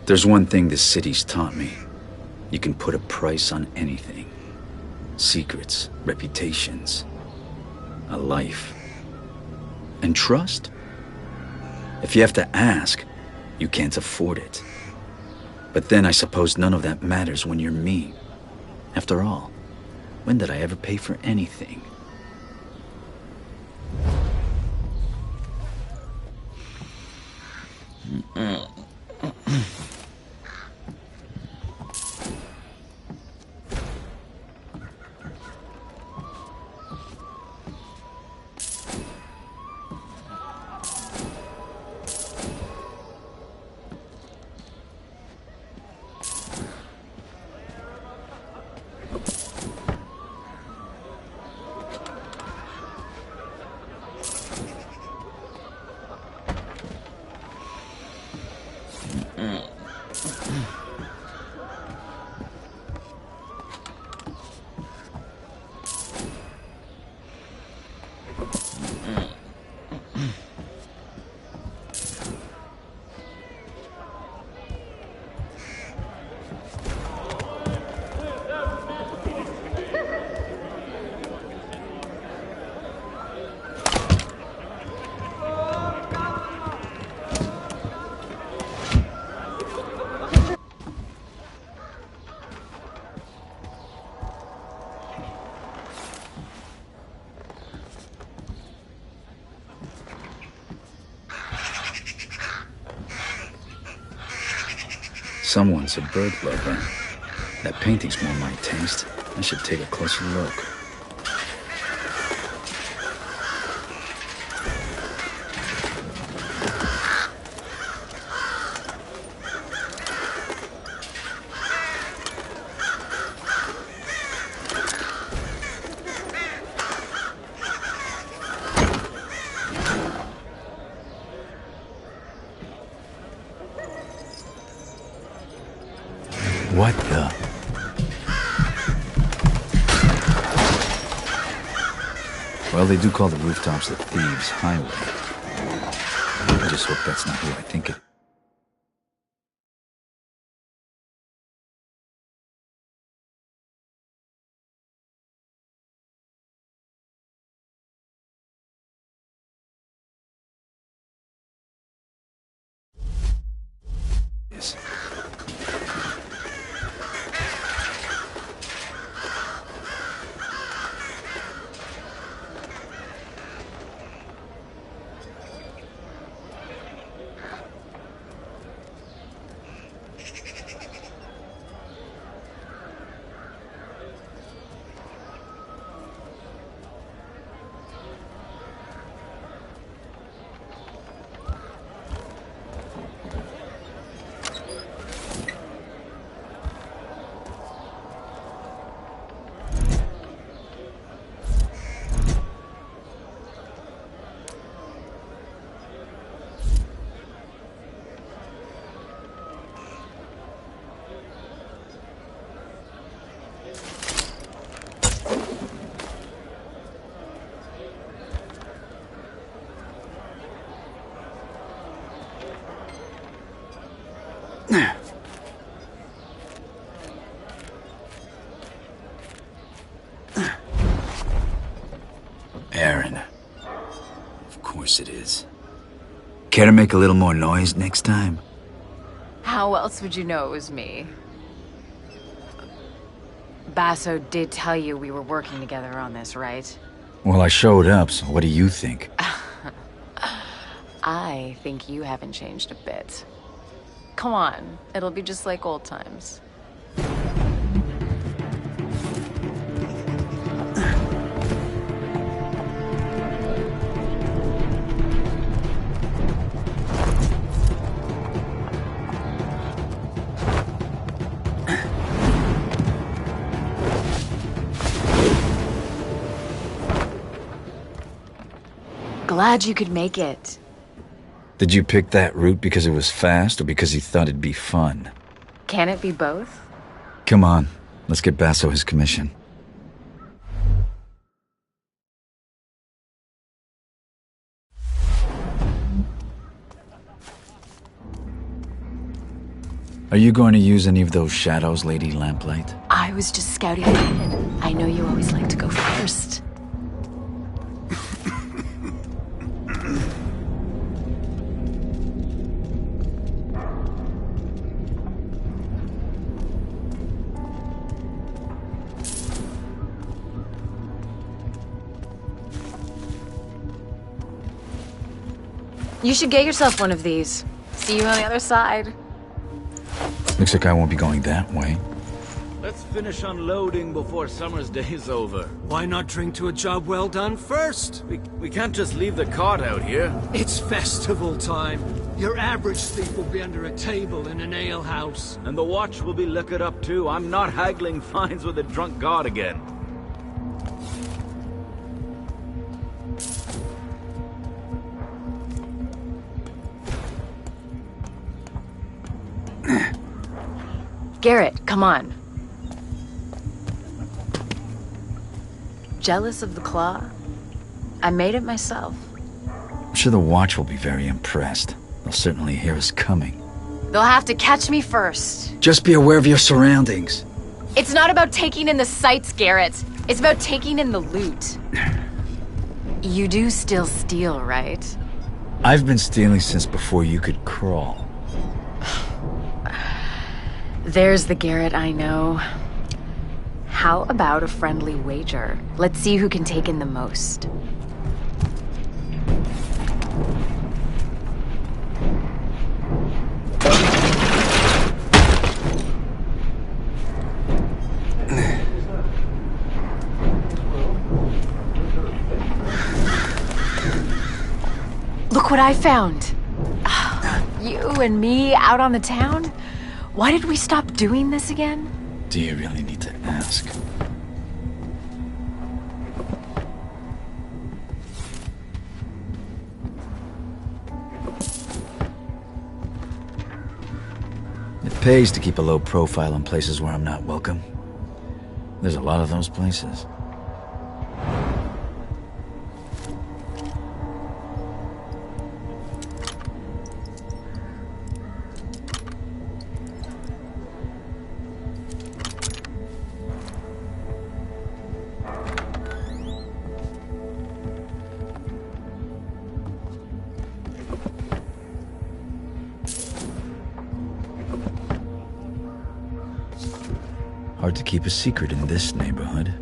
There's one thing this city's taught me. You can put a price on anything. Secrets, reputations, a life. And trust? If you have to ask, you can't afford it. But then I suppose none of that matters when you're me. After all, when did I ever pay for anything? Someone's a bird lover. That painting's more my taste. I should take a closer look. What the? Well, they do call the rooftops the Thieves' Highway. I just hope that's not who I think it is. Aaron. Of course it is. Care to make a little more noise next time? How else would you know it was me? Basso did tell you we were working together on this, right? Well, I showed up, so what do you think? I think you haven't changed a bit. Come on, it'll be just like old times. Glad you could make it. Did you pick that route because it was fast or because you thought it'd be fun? Can it be both? Come on, let's get Basso his commission. Are you going to use any of those shadows, Lady Lamplight? I was just scouting ahead. I know you always like to go first. You should get yourself one of these. See you on the other side. Looks like I won't be going that way. Let's finish unloading before summer's day is over. Why not drink to a job well done first? We can't just leave the cart out here. It's festival time. Your average thief will be under a table in an alehouse. And the watch will be liquored up too. I'm not haggling fines with a drunk guard again. Garrett, come on. Jealous of the claw? I made it myself. I'm sure the watch will be very impressed. They'll certainly hear us coming. They'll have to catch me first. Just be aware of your surroundings. It's not about taking in the sights, Garrett. It's about taking in the loot. You do still steal, right? I've been stealing since before you could crawl. There's the Garrett I know. How about a friendly wager? Let's see who can take in the most. Look what I found. You and me out on the town? Why did we stop doing this again? Do you really need to ask? It pays to keep a low profile in places where I'm not welcome. There's a lot of those places. Hard to keep a secret in this neighborhood.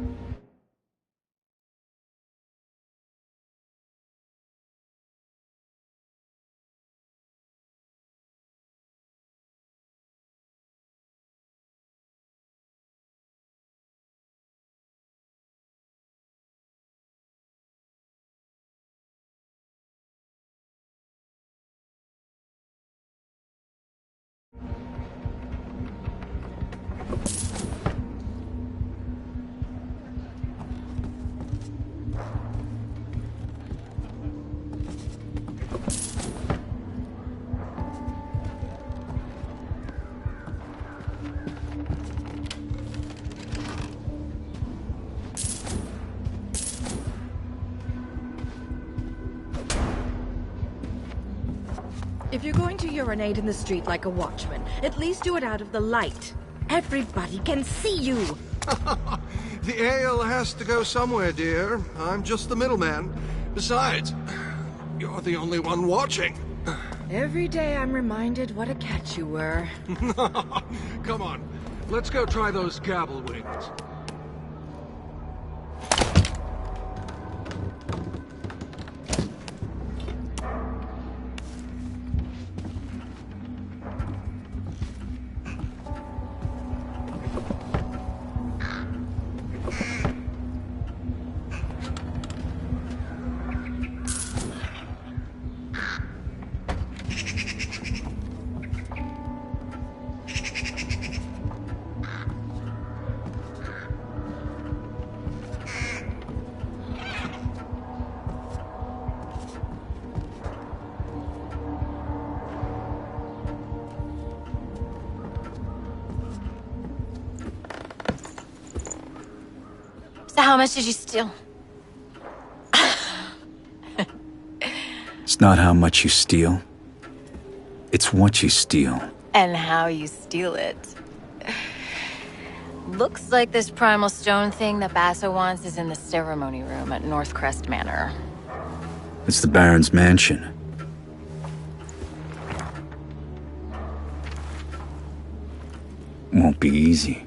If you're going to urinate in the street like a watchman, at least do it out of the light. Everybody can see you. The ale has to go somewhere, dear. I'm just the middleman. Besides, you're the only one watching. Every day I'm reminded what a catch you were. Come on, let's go try those gabble wings. So how much did you steal? It's not how much you steal. It's what you steal. and how you steal it. Looks like this primal stone thing that Basso wants is in the ceremony room at Northcrest Manor. It's the Baron's mansion. Won't be easy.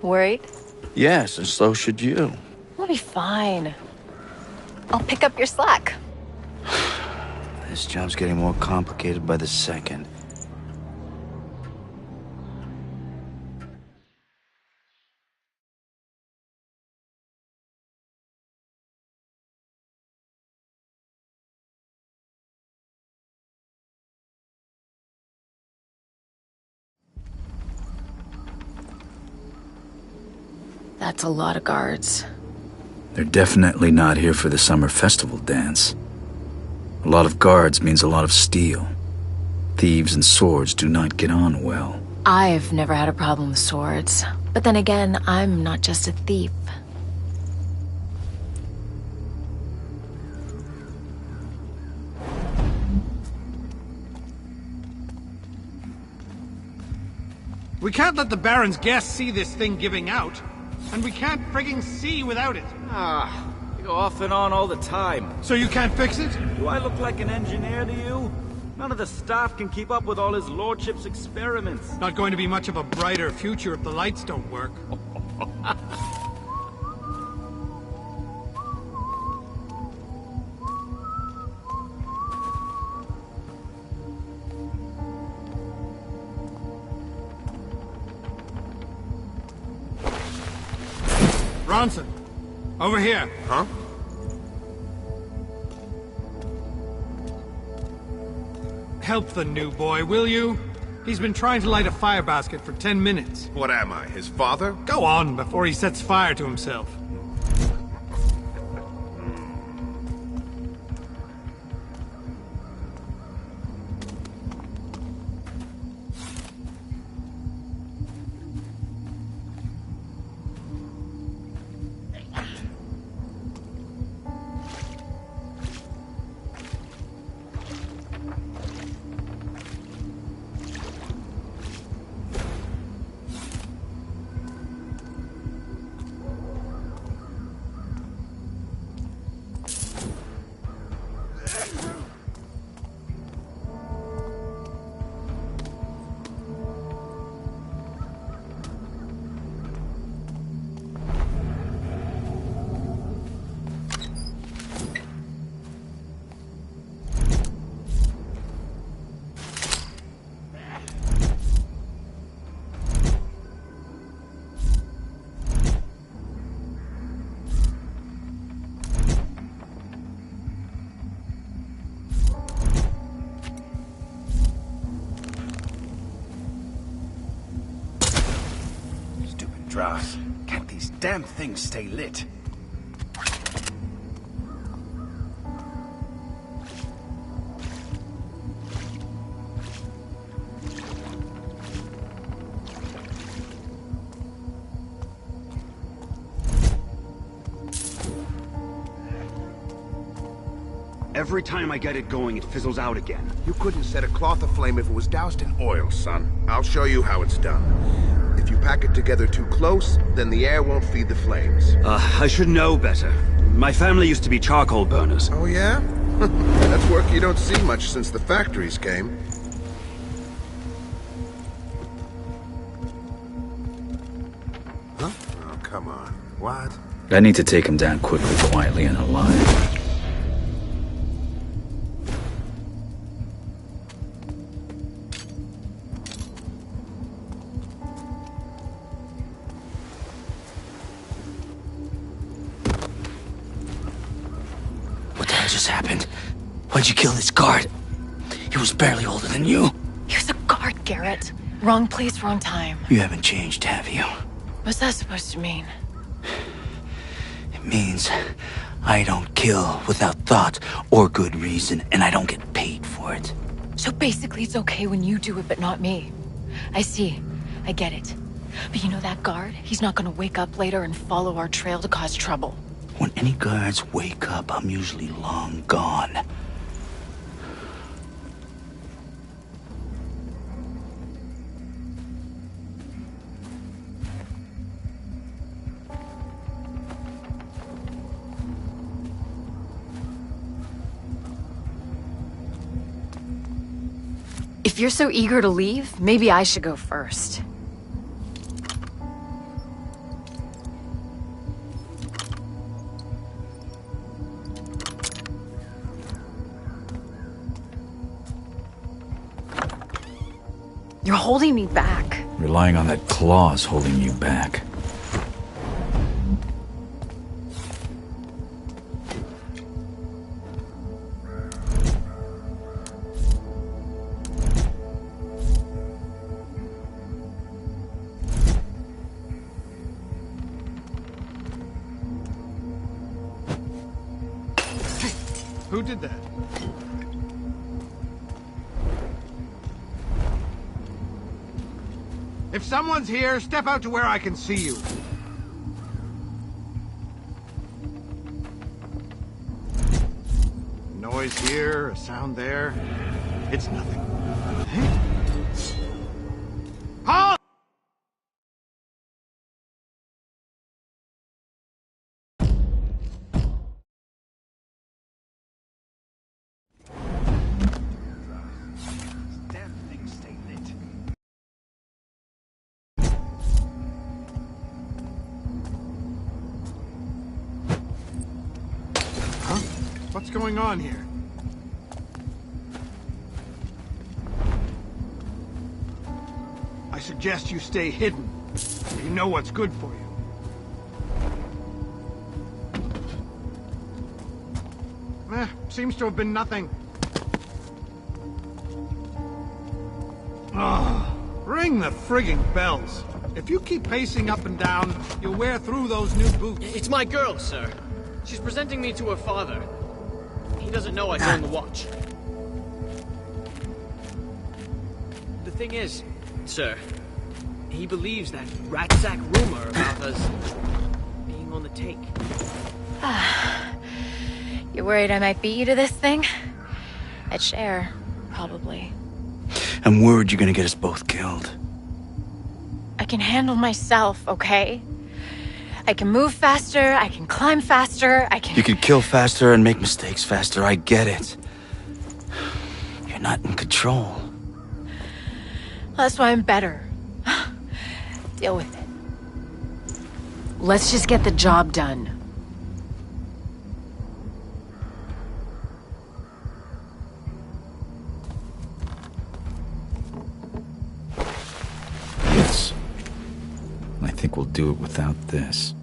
Worried? Yes, and so should you. We'll be fine. I'll pick up your slack. This job's getting more complicated by the second. That's a lot of guards. They're definitely not here for the summer festival dance. A lot of guards means a lot of steel. Thieves and swords do not get on well. I've never had a problem with swords. But then again, I'm not just a thief. We can't let the Baron's guests see this thing giving out. And we can't frigging see without it. You go off and on all the time. So you can't fix it? Do I look like an engineer to you? None of the staff can keep up with all his lordship's experiments. Not going to be much of a brighter future if the lights don't work. Ronson, over here. Huh? Help the new boy, will you? He's been trying to light a fire basket for 10 minutes. What am I, his father? Go on, before he sets fire to himself. Dross. Can't these damn things stay lit? Every time I get it going, it fizzles out again. You couldn't set a cloth aflame if it was doused in oil, son. I'll show you how it's done. If you pack it together too close, then the air won't feed the flames. I should know better. My family used to be charcoal burners. Oh, yeah? That's work you don't see much since the factories came. Huh? Oh, come on. What? I need to take him down quickly, quietly, and alive. Just happened? Why'd you kill this guard? He was barely older than you. He was a guard, Garrett. Wrong place, wrong time. You haven't changed, have you? What's that supposed to mean? It means I don't kill without thought or good reason, and I don't get paid for it. So basically it's okay when you do it, but not me. I see. I get it. But you know that guard? He's not gonna wake up later and follow our trail to cause trouble. When any guards wake up, I'm usually long gone. If you're so eager to leave, maybe I should go first. You're holding me back. Relying on that claw's holding you back. Who did that? If someone's here, step out to where I can see you. Noise here, a sound there. It's nothing. Halt! What's going on here? I suggest you stay hidden. You know what's good for you. Seems to have been nothing. Ring the frigging bells. If you keep pacing up and down, you'll wear through those new boots. It's my girl, sir. She's presenting me to her father. He doesn't know I own the watch. The thing is, sir, he believes that rat sack rumor about us being on the take. You worried I might beat you to this thing? I'd share, probably. I'm worried you're gonna get us both killed. I can handle myself, okay? I can move faster, I can climb faster, I can... You can kill faster and make mistakes faster, I get it. You're not in control. That's why I'm better. Deal with it. Let's just get the job done. Yes. I think we'll do it without this.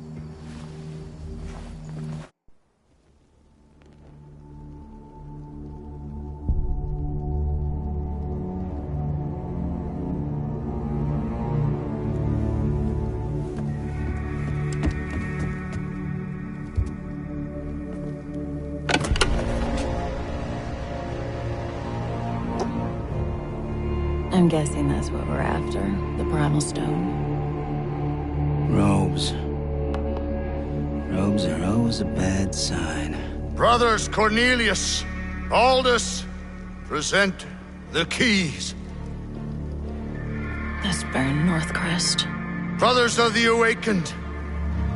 I'm guessing that's what we're after. The Primal Stone. Robes. Robes are always a bad sign. Brothers Cornelius, Aldous, present the keys. That's Baron Northcrest. Brothers of the Awakened,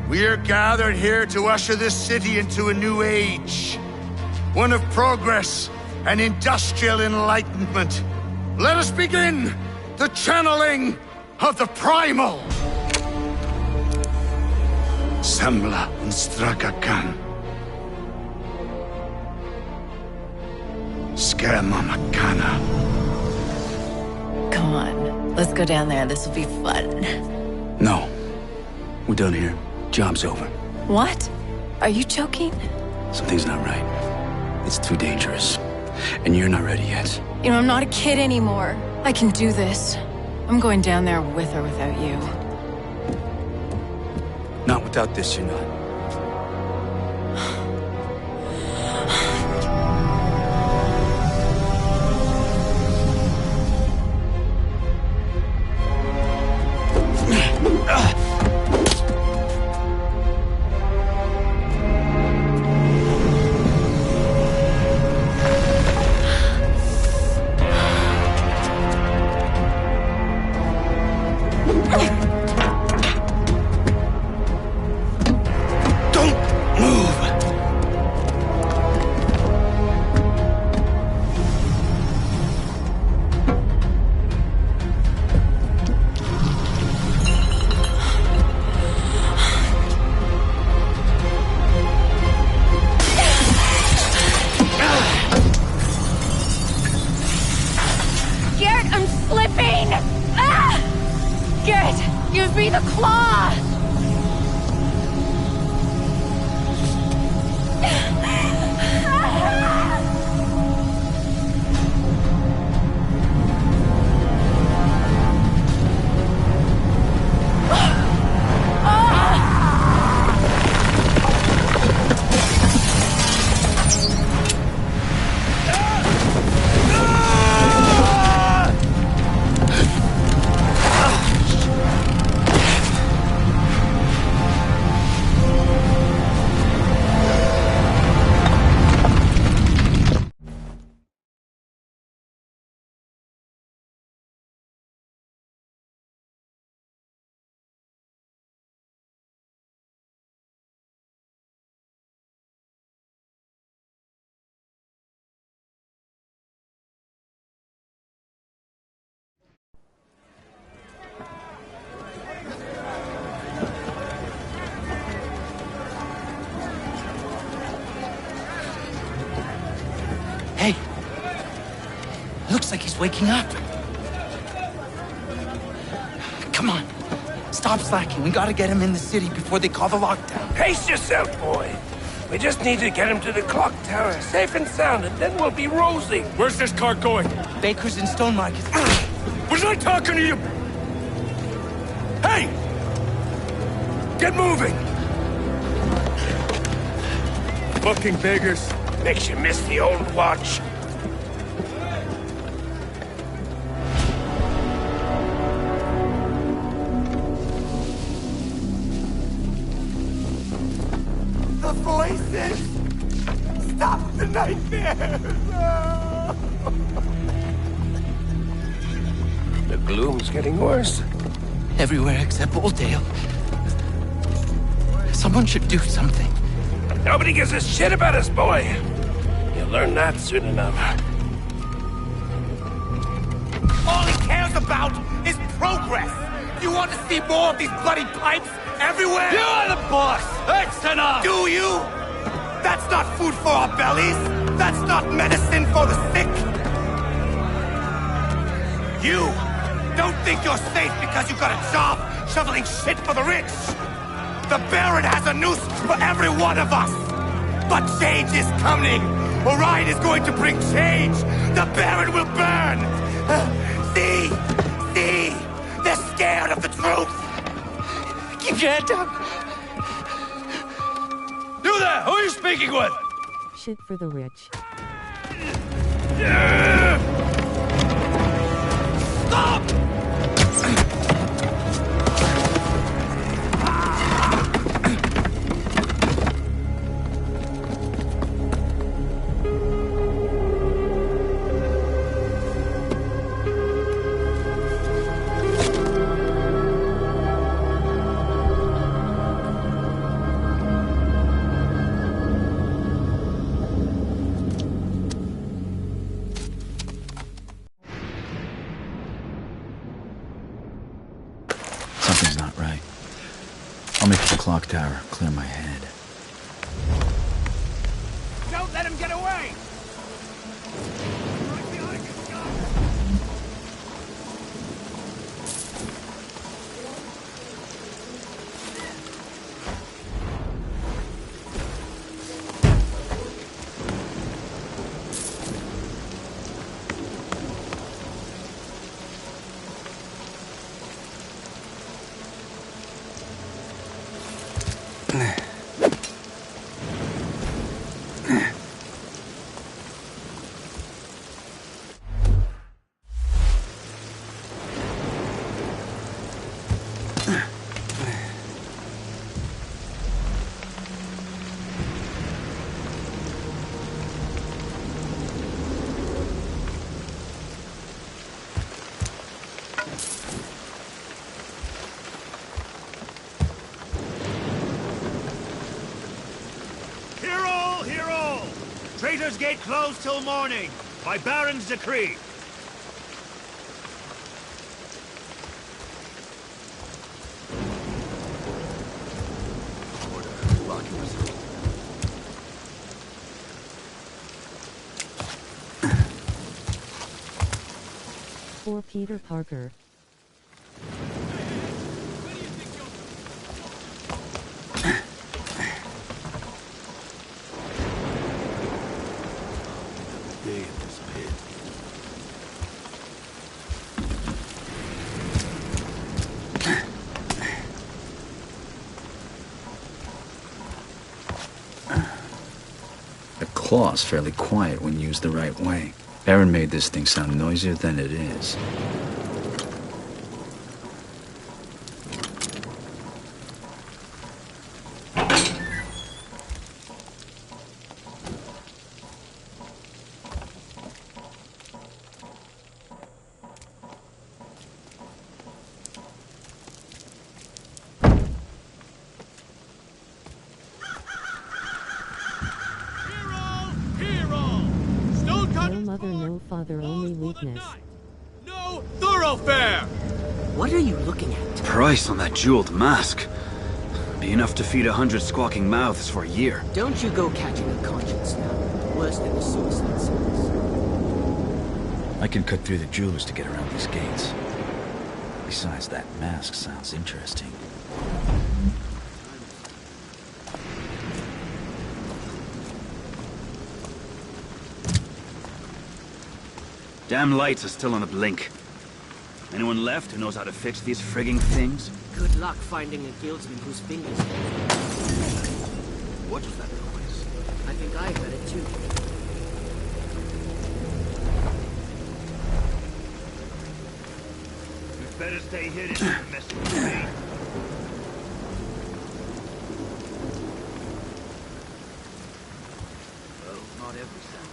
we are gathered here to usher this city into a new age. One of progress and industrial enlightenment. Let us begin the channeling of the Primal. Sembla Strakakan. Skema Makana. Come on, let's go down there. This will be fun. No. We're done here. Job's over. What? Are you joking? Something's not right. It's too dangerous. And you're not ready yet. You know, I'm not a kid anymore. I can do this. I'm going down there with or without you. Not without this, you're not. Claw! Hey! Looks like he's waking up. Come on. Stop slacking. We gotta get him in the city before they call the lockdown. Pace yourself, boy. We just need to get him to the clock tower, safe and sound, and then we'll be rosy. Where's this car going? Baker's and Stone Market. Was I talking to you? Hey! Get moving! Fucking beggars. Makes you miss the old watch. The voices! Stop the nightmares! The gloom's getting worse. Everywhere except Oldale. Someone should do something. Nobody gives a shit about us, boy. You'll learn that soon enough. All he cares about is progress! You want to see more of these bloody pipes everywhere? You are the boss! That's enough! Do you? That's not food for our bellies! That's not medicine for the sick! You don't think you're safe because you got a job shoveling shit for the rich! The Baron has a noose for every one of us! But change is coming! Orion is going to bring change! The Baron will burn! See? See? They're scared of the truth! Keep your head down! You there! Who are you speaking with? Shit for the rich. Stop! Something's not right. I'll make it to the clock tower, clear my head. Don't let him get away! Traitor's Gate closed till morning, by Baron's decree. For Peter Parker. claw's fairly quiet when used the right way. Aaron made this thing sound noisier than it is. No thoroughfare! What are you looking at? Price on that jeweled mask. Be enough to feed 100 squawking mouths for a year. Don't you go catching a conscience now. Worse than the suicide cells. I can cut through the jewelers to get around these gates. Besides, that mask sounds interesting. Damn lights are still on a blink. Anyone left who knows how to fix these frigging things? Good luck finding a guildsman whose fingers. What was that noise? I think I heard it too. We'd better stay hidden and mess with me. Well, not every sound.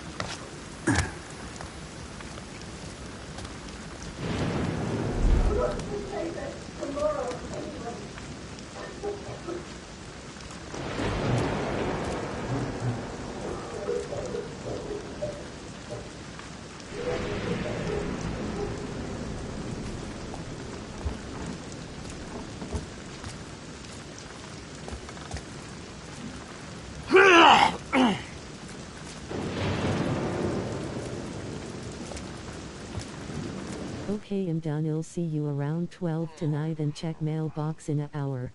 Okay, I'm done. I'll see you around 12 tonight and check mailbox in an hour.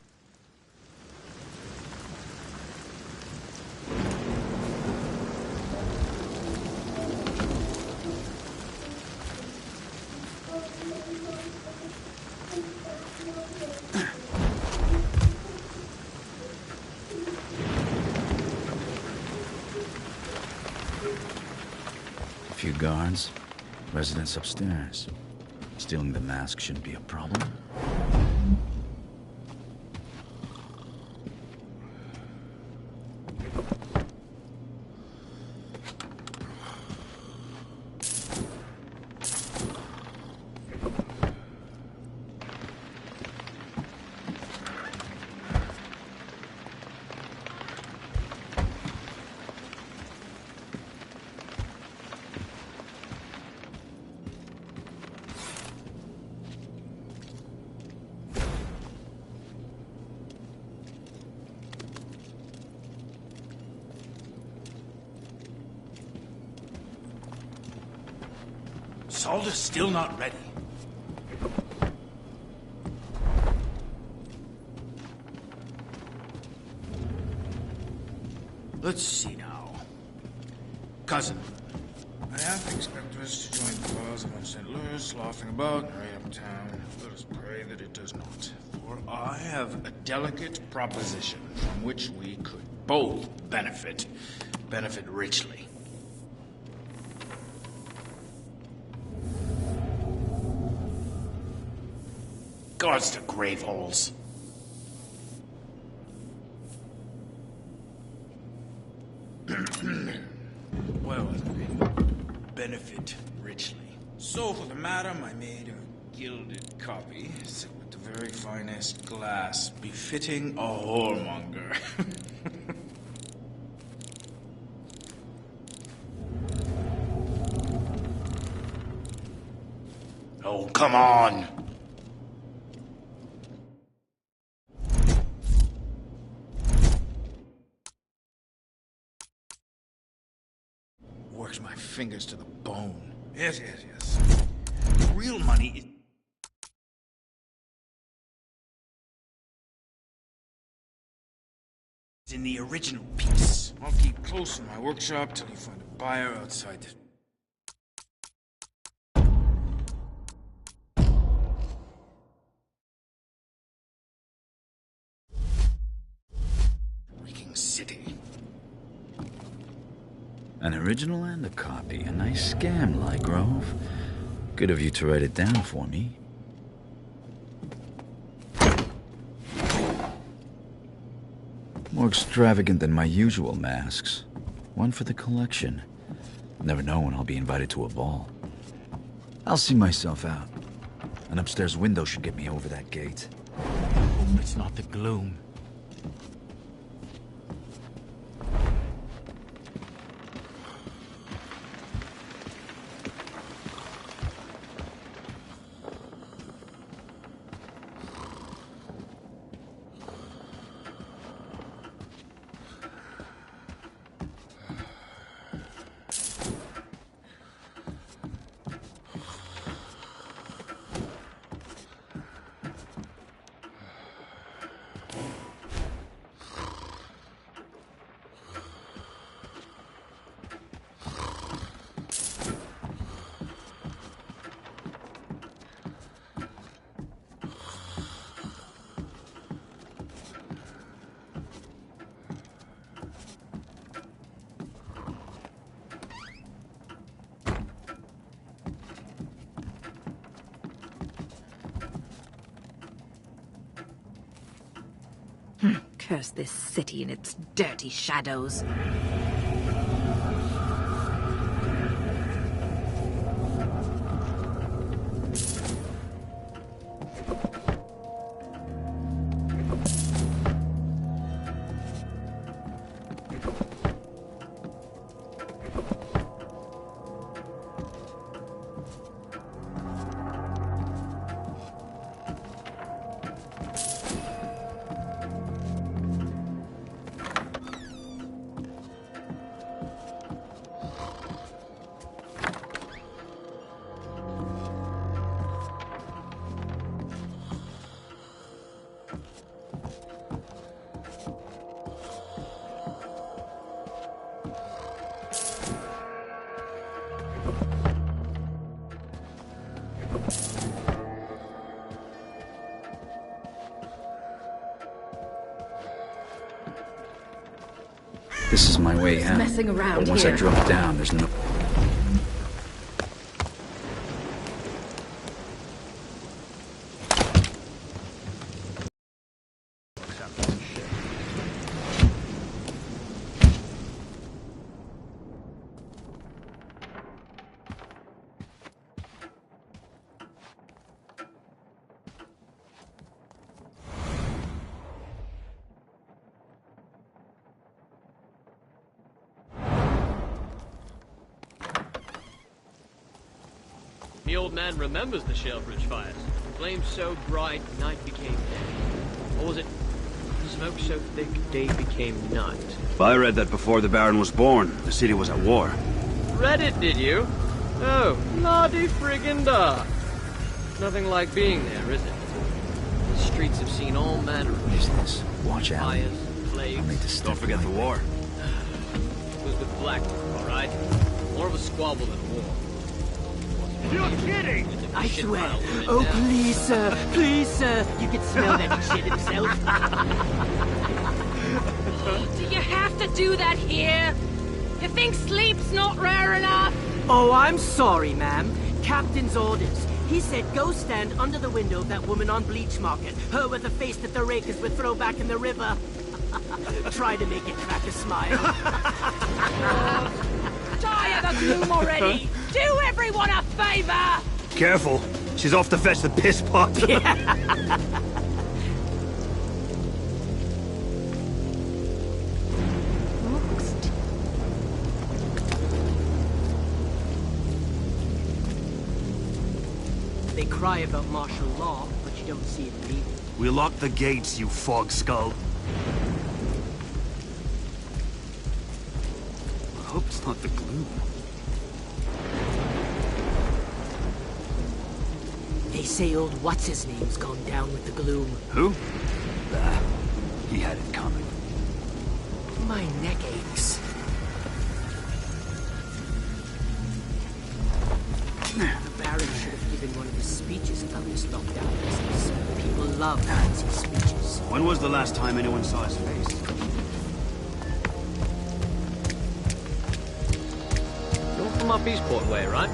A few guards, residents upstairs. Stealing the mask shouldn't be a problem. Salda's still not ready. Let's see now. Cousin. I half expect us to join the cause of St. Louis, laughing about and right uptown. Let us pray that it does not. For I have a delicate proposition from which we could both benefit richly. Guards to grave holes. Well, benefit richly. So for the madam, I made a gilded copy, set with the very finest glass, befitting a whoremonger. Oh, come on! Works my fingers to the bone. Yes. Real money is in the original piece. I'll keep close in my workshop till you find a buyer outside the... freaking city. An original and a copy. A nice scam, Lygrove. Good of you to write it down for me. More extravagant than my usual masks. One for the collection. Never know when I'll be invited to a ball. I'll see myself out. An upstairs window should get me over that gate. It's not the gloom. Curse this city and its dirty shadows. This is my way out. Messing around but once here. I drop down, there's no... The old man remembers the Shalebridge fires. Flames so bright, night became day. Or was it smoke so thick, day became night? I read that before the Baron was born, the city was at war. Read it, did you? Oh, bloody friggin' dark. Nothing like being there, is it? The streets have seen all manner of business. Watch out. fires, plagues. Don't forget the war. It was with Blackrock, all right? More of a squabble than a war. You're kidding! I swear. Oh, please, sir. Please, sir. You can smell that shit himself. Do you have to do that here? You think sleep's not rare enough? Oh, I'm sorry, ma'am. Captain's orders. He said go stand under the window of that woman on Bleach Market. Her with the face that the rakers would throw back in the river. Try to make it crack a smile. Die of the gloom already! Do everyone a favor! Careful, she's off to fetch the piss pot. They cry about martial law, but you don't see it leaving. We locked the gates, you fog skull. I hope it's not the gloom. They say old what's-his-name's gone down with the gloom. Who? He had it coming. My neck aches. The Baron should have given one of his speeches about this lockdown business. People love fancy speeches. When was the last time anyone saw his face? from up Eastport way, right?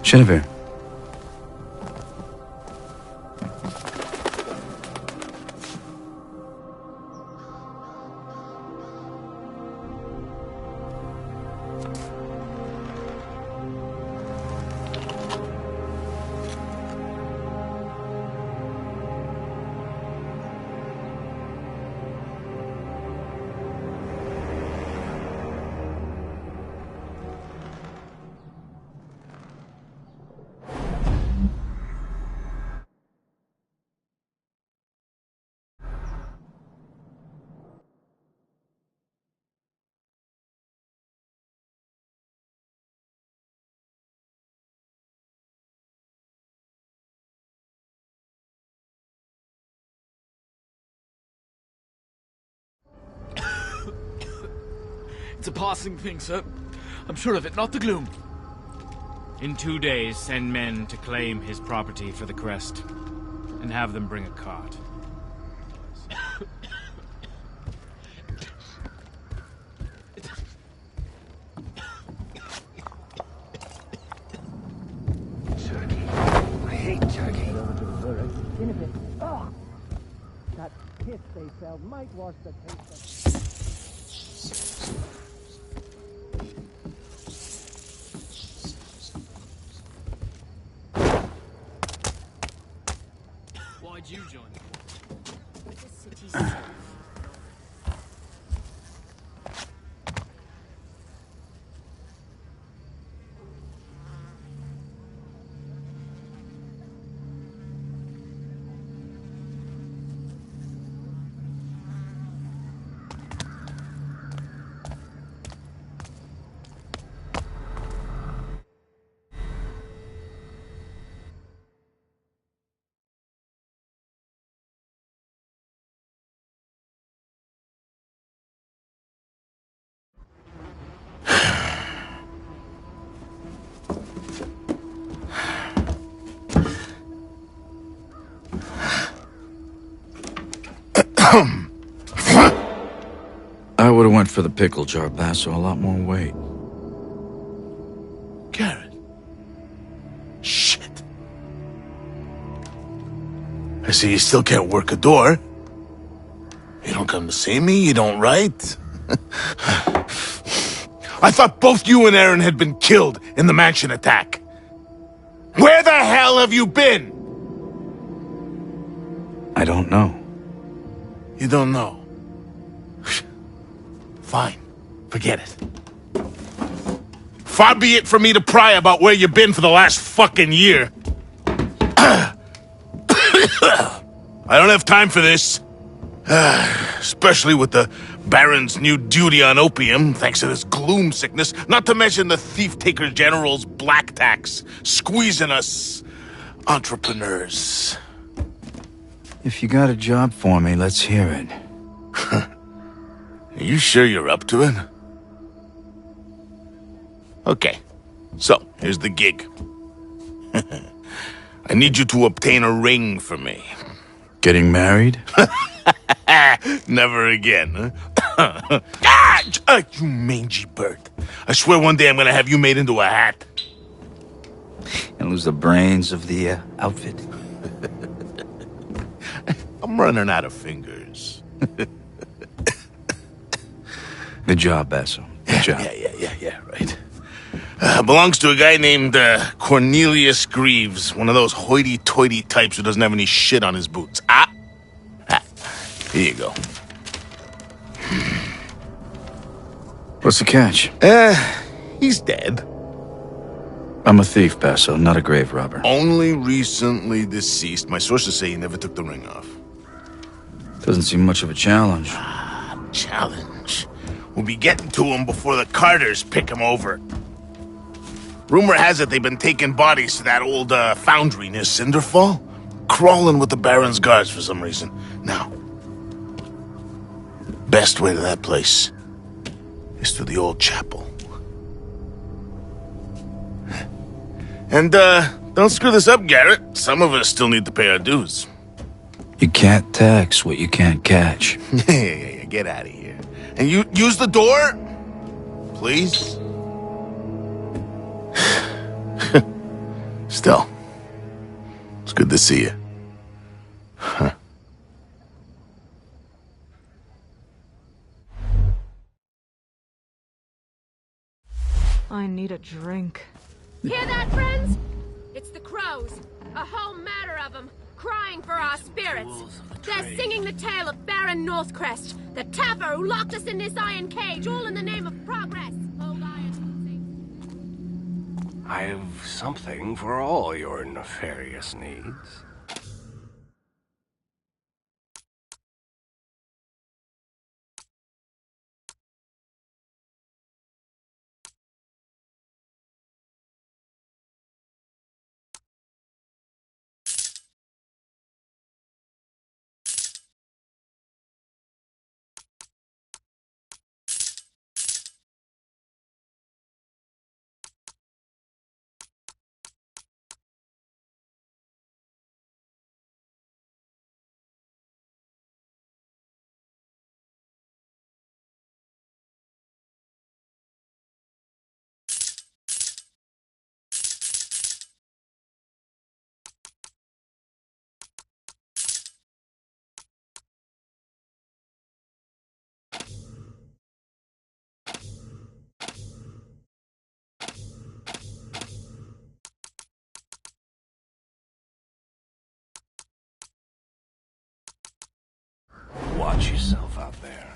Genevieve. It's a passing thing, sir. I'm sure of it, not the gloom. In 2 days, send men to claim his property for the crest, and have them bring a cart. Turkey. I hate turkey. Oh, that piss they sell might wash the taste of... Why'd you join the city's I would have went for the pickle jar, Basso. A lot more weight. Garrett. Shit. I see you still can't work a door. You don't come to see me, you don't write. I thought both you and Aaron had been killed in the mansion attack. Where the hell have you been? I don't know. You don't know? Fine. Forget it. Far be it from me to pry about where you've been for the last fucking year. I don't have time for this. Especially with the Baron's new duty on opium, thanks to this gloom sickness, not to mention the thief-taker general's black tax, squeezing us entrepreneurs. If you got a job for me, let's hear it. Are you sure you're up to it? Okay, so here's the gig. I need you to obtain a ring for me. Getting married? Never again, huh? You mangy bird. I swear one day I'm gonna have you made into a hat. And lose the brains of the outfit. I'm running out of fingers. Good job, Basso. Good job. Yeah, right. Belongs to a guy named Cornelius Greaves, one of those hoity-toity types who doesn't have any shit on his boots. Here you go. What's the catch? He's dead. I'm a thief, Basso, not a grave robber. Only recently deceased. My sources say he never took the ring off. Doesn't seem much of a challenge. Challenge? We'll be getting to him before the Carters pick him over. Rumor has it they've been taking bodies to that old foundry near Cinderfall. Crawling with the Baron's guards for some reason. Now, best way to that place is through the old chapel. And, don't screw this up, Garrett. Some of us still need to pay our dues. You can't tax what you can't catch. Yeah, get out of here. And you use the door? Please? Still, it's good to see you. Huh. I need a drink. Hear that, friends? It's the crows. A whole matter of them, crying for our spirits. They're singing the tale of Baron Northcrest, the tapper who locked us in this iron cage, all in the name of progress. I've something for all your nefarious needs. Watch yourself out there.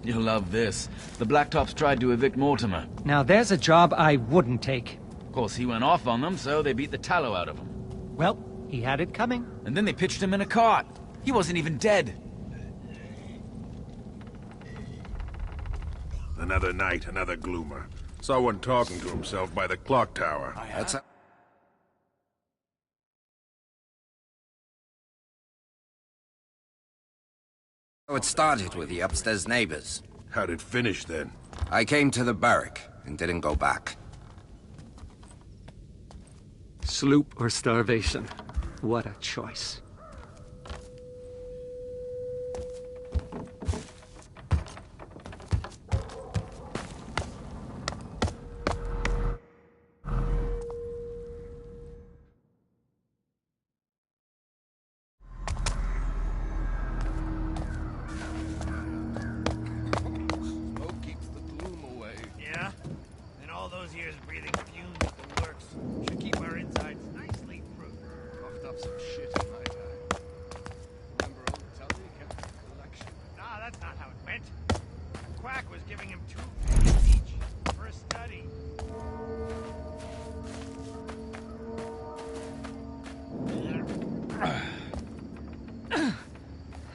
You'll love this. The Blacktops tried to evict Mortimer. Now there's a job I wouldn't take. Of course, he went off on them, so they beat the tallow out of him. Well, he had it coming. And then they pitched him in a cart. He wasn't even dead. Another night, another gloomer. Saw one talking to himself by the clock tower. That's how it started with the upstairs neighbors. How'd it finish then? I came to the barrack and didn't go back. Sloop or starvation. What a choice.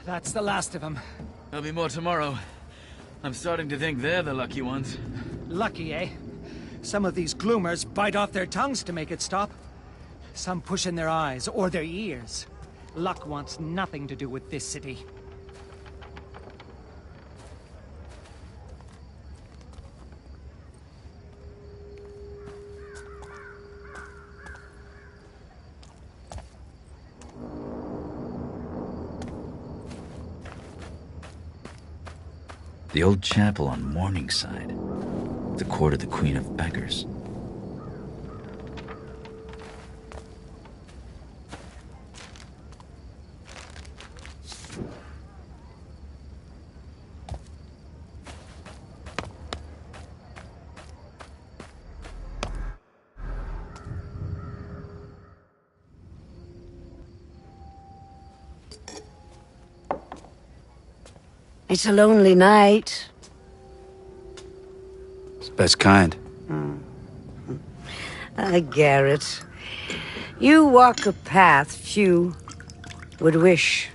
That's the last of them. There'll be more tomorrow. I'm starting to think they're the lucky ones. Lucky, eh? Some of these gloomers bite off their tongues to make it stop. Some push in their eyes or their ears. Luck wants nothing to do with this city. The old chapel on Morningside. The court of the Queen of Beggars. It's a lonely night. It's the best kind. Garrett. You walk a path few would wish.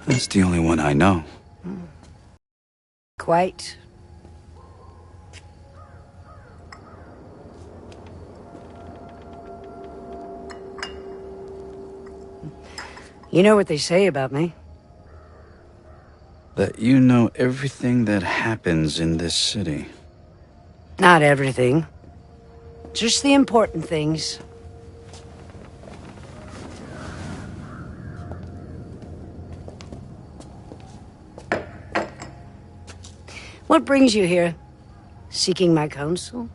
That's the only one I know. Quite. You know what they say about me? That you know everything that happens in this city. Not everything. Just the important things. What brings you here? Seeking my counsel?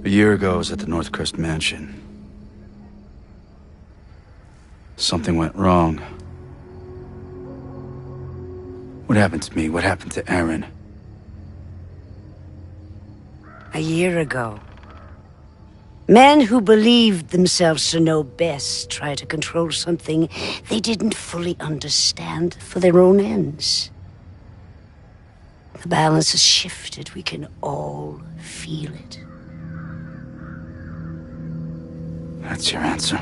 A year ago, I was at the Northcrest Mansion. Something went wrong. What happened to me? What happened to Aaron? A year ago. Men who believed themselves to know best try to control something they didn't fully understand for their own ends. The balance has shifted. We can all feel it. That's your answer.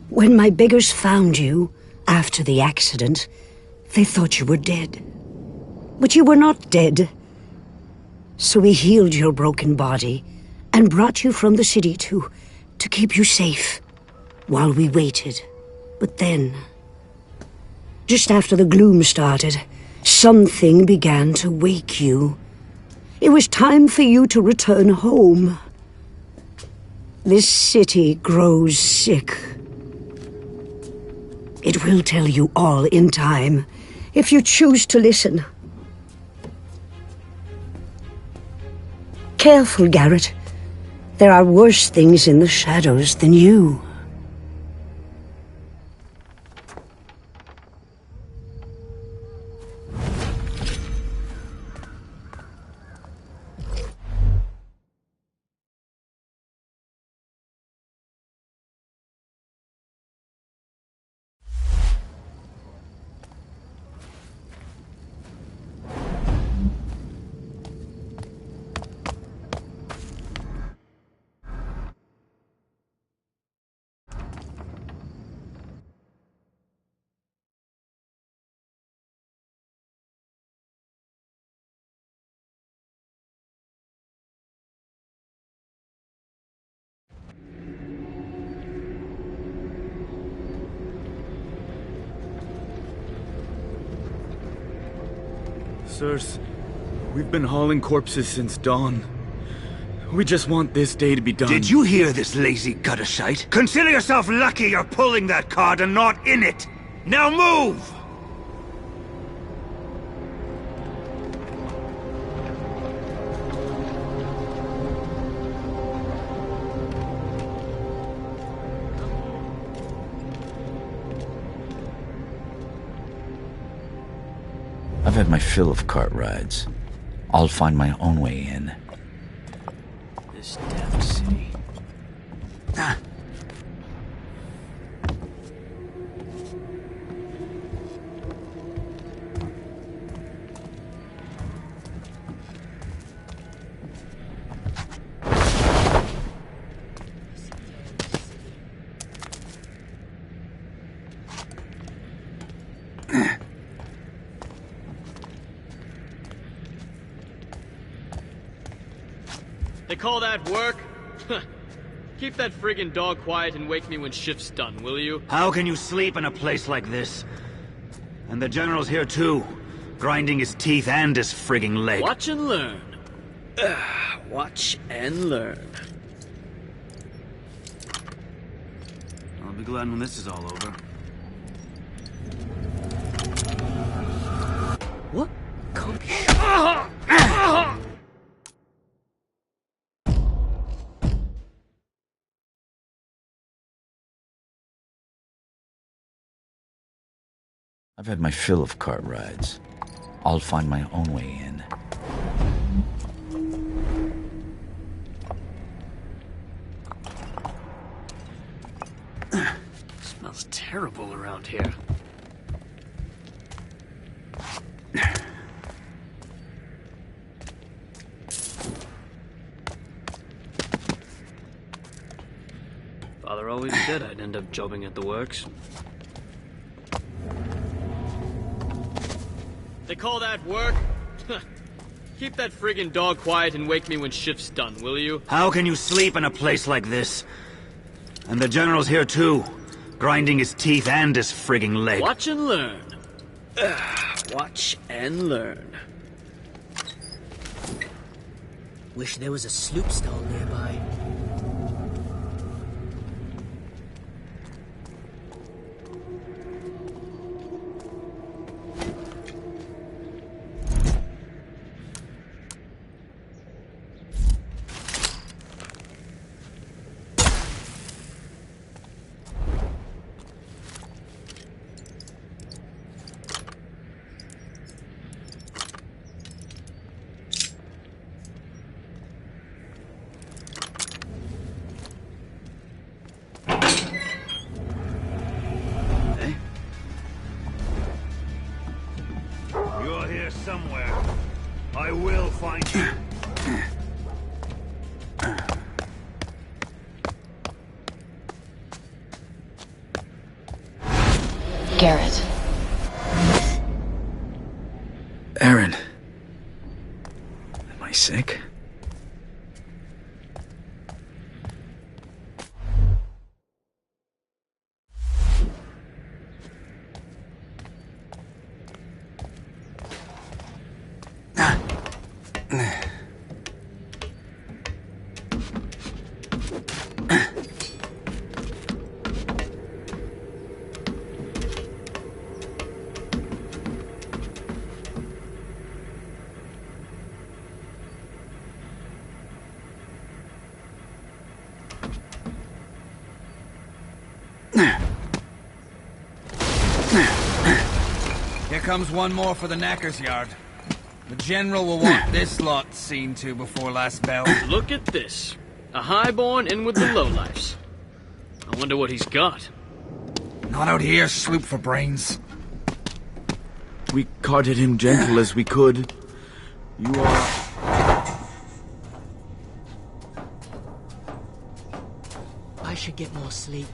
When my beggars found you after the accident, they thought you were dead. But you were not dead. So we healed your broken body and brought you from the city to keep you safe while we waited. But then, just after the gloom started, something began to wake you. It was time for you to return home. This city grows sick. It will tell you all in time, if you choose to listen. Careful, Garrett. There are worse things in the shadows than you. Sirs, we've been hauling corpses since dawn. We just want this day to be done. Did you hear this lazy gutter shite? Consider yourself lucky you're pulling that card and not in it! Now move! I've had my fill of cart rides. I'll find my own way in. This damn city. They call that work? Keep that friggin' dog quiet and wake me when shift's done, will you? How can you sleep in a place like this? And the General's here too, grinding his teeth and his frigging leg. Watch and learn. Watch and learn. I'll be glad when this is all over. What? Can't be I've had my fill of cart rides. I'll find my own way in. Smells terrible around here. Father always said I'd end up jobbing at the works. They call that work? Keep that friggin' dog quiet and wake me when shift's done, will you? How can you sleep in a place like this? And the General's here too, grinding his teeth and his frigging leg. Watch and learn. Watch and learn. Wish there was a sloop stall nearby. You're here somewhere. I will find you. Garrett. Aaron. Am I sick? Here comes one more for the knacker's yard. The General will want this lot seen to before last bell. Look at this. A highborn in with the lowlifes. I wonder what he's got. Not out here, sloop for brains. We carted him gentle as we could. You are... I should get more sleep.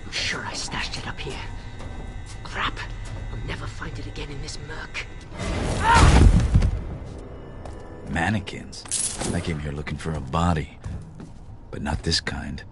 I'm sure I stashed it up here. Crap. I'll never find it again in this murk. Mannequins. I came here looking for a body. But not this kind.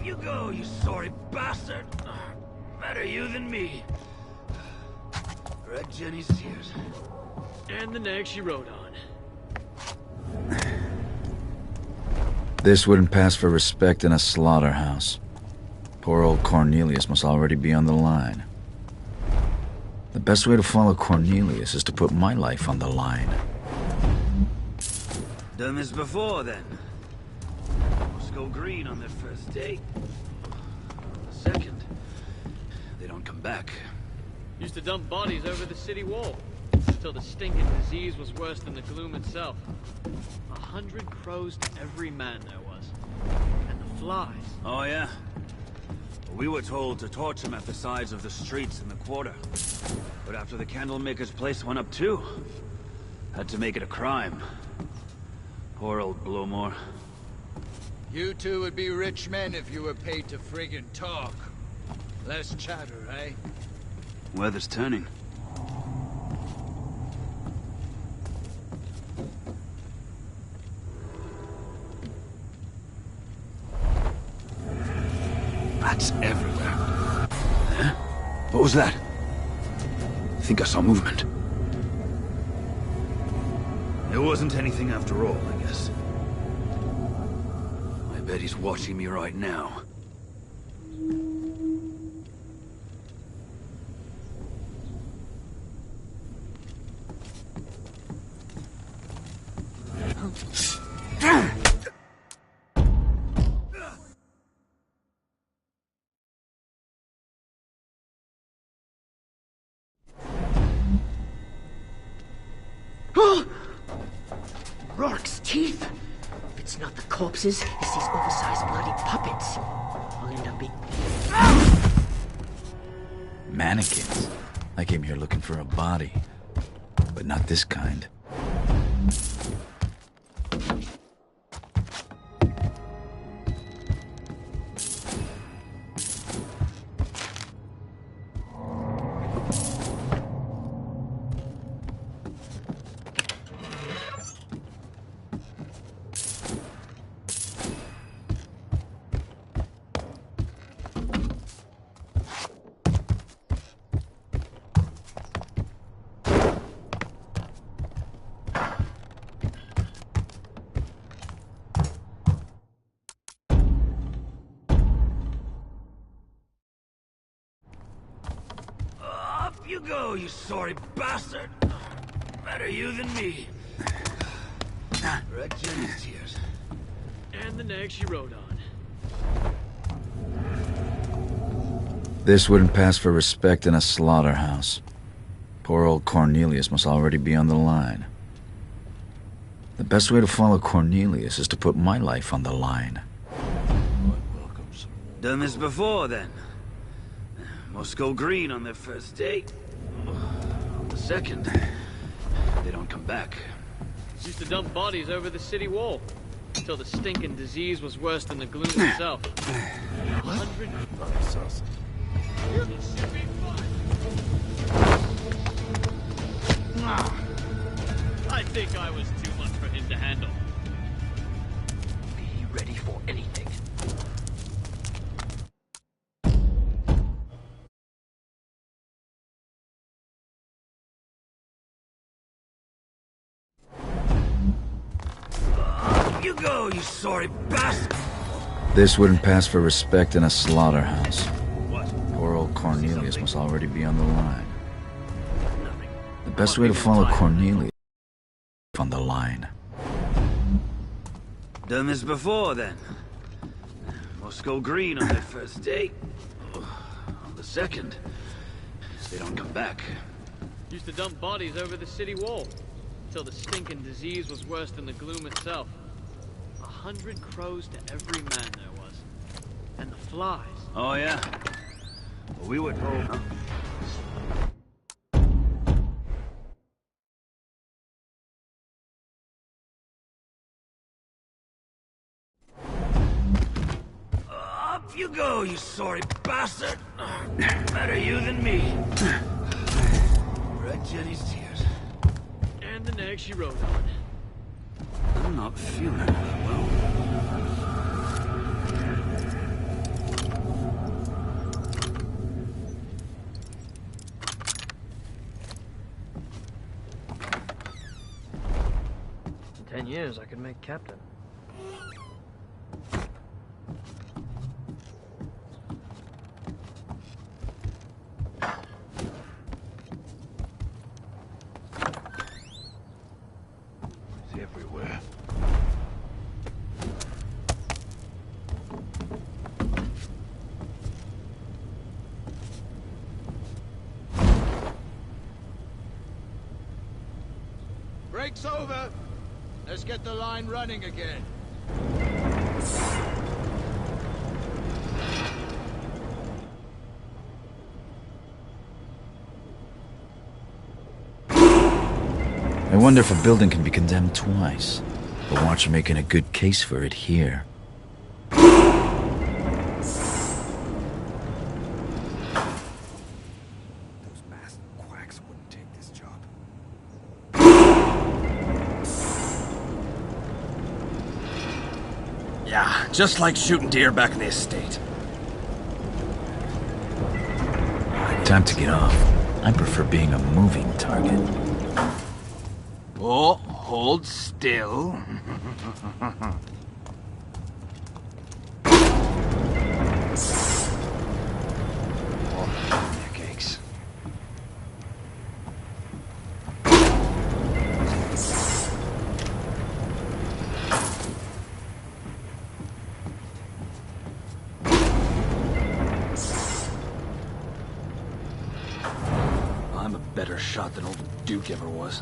you go, you sorry bastard! Better you than me. Read Jenny's tears. And the nag she rode on. This wouldn't pass for respect in a slaughterhouse. Poor old Cornelius must already be on the line. The best way to follow Cornelius is to put my life on the line. Done this before, then. Must go green on their first date. The second, they don't come back. Used to dump bodies over the city wall, until the stinking disease was worse than the gloom itself. 100 crows to every man there was. And the flies. Oh, yeah? We were told to torch them at the sides of the streets in the quarter. But after the candlemaker's place went up too, had to make it a crime. Poor old Blowmore. You two would be rich men if you were paid to friggin' talk. Less chatter, eh? Weather's turning. Rats everywhere. Huh? What was that? I think I saw movement. It wasn't anything after all, I guess. I bet he's watching me right now. Rourke's teeth! If it's not the corpses, it's these oversized bloody puppets. I'll end up being... Mannequins? I came here looking for a body. But not this kind. You go, you sorry bastard! Better you than me. Read Jenny's tears. And the nag she rode on. This wouldn't pass for respect in a slaughterhouse. Poor old Cornelius must already be on the line. The best way to follow Cornelius is to put my life on the line. Done this before, then. Must go green on their first date. On the second, they don't come back. Used to dump bodies over the city wall, until the stinking disease was worse than the gloom itself. 100... I think I was too much for him to handle. Be ready for anything. You go, you sorry bastard! This wouldn't pass for respect in a slaughterhouse. Poor old Cornelius must already be on the line. The best way to follow Cornelius is on the line. Done this before, then. Must go green on their first date. On the second, they don't come back. Used to dump bodies over the city wall, until the stinking disease was worse than the gloom itself. 100 crows to every man there was. And the flies. Oh, yeah? Well, we were told, huh? Up you go, you sorry bastard! Better you than me. Read Jenny's tears. And the nag she rode on. I'm not feeling all that well. make captain. It's everywhere. Break's over. Let's get the line running again. I wonder if a building can be condemned twice. The Watch are making a good case for it here. Yeah, just like shooting deer back in the estate. Time to get off. I prefer being a moving target. Oh, hold still. Oh, neck aches. I'm a better shot than old Duke ever was.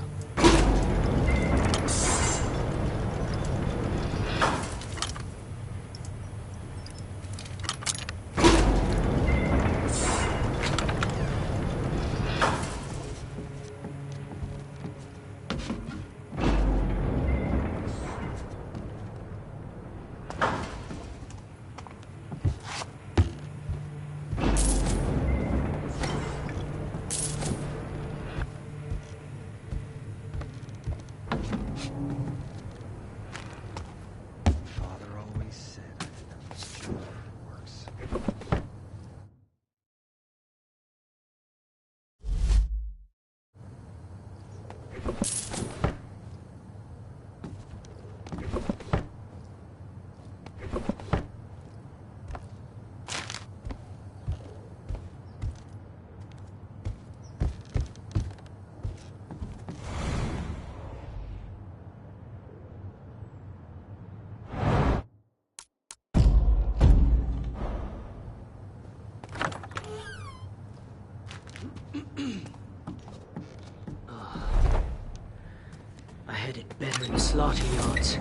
I had it better in the slaughter yards.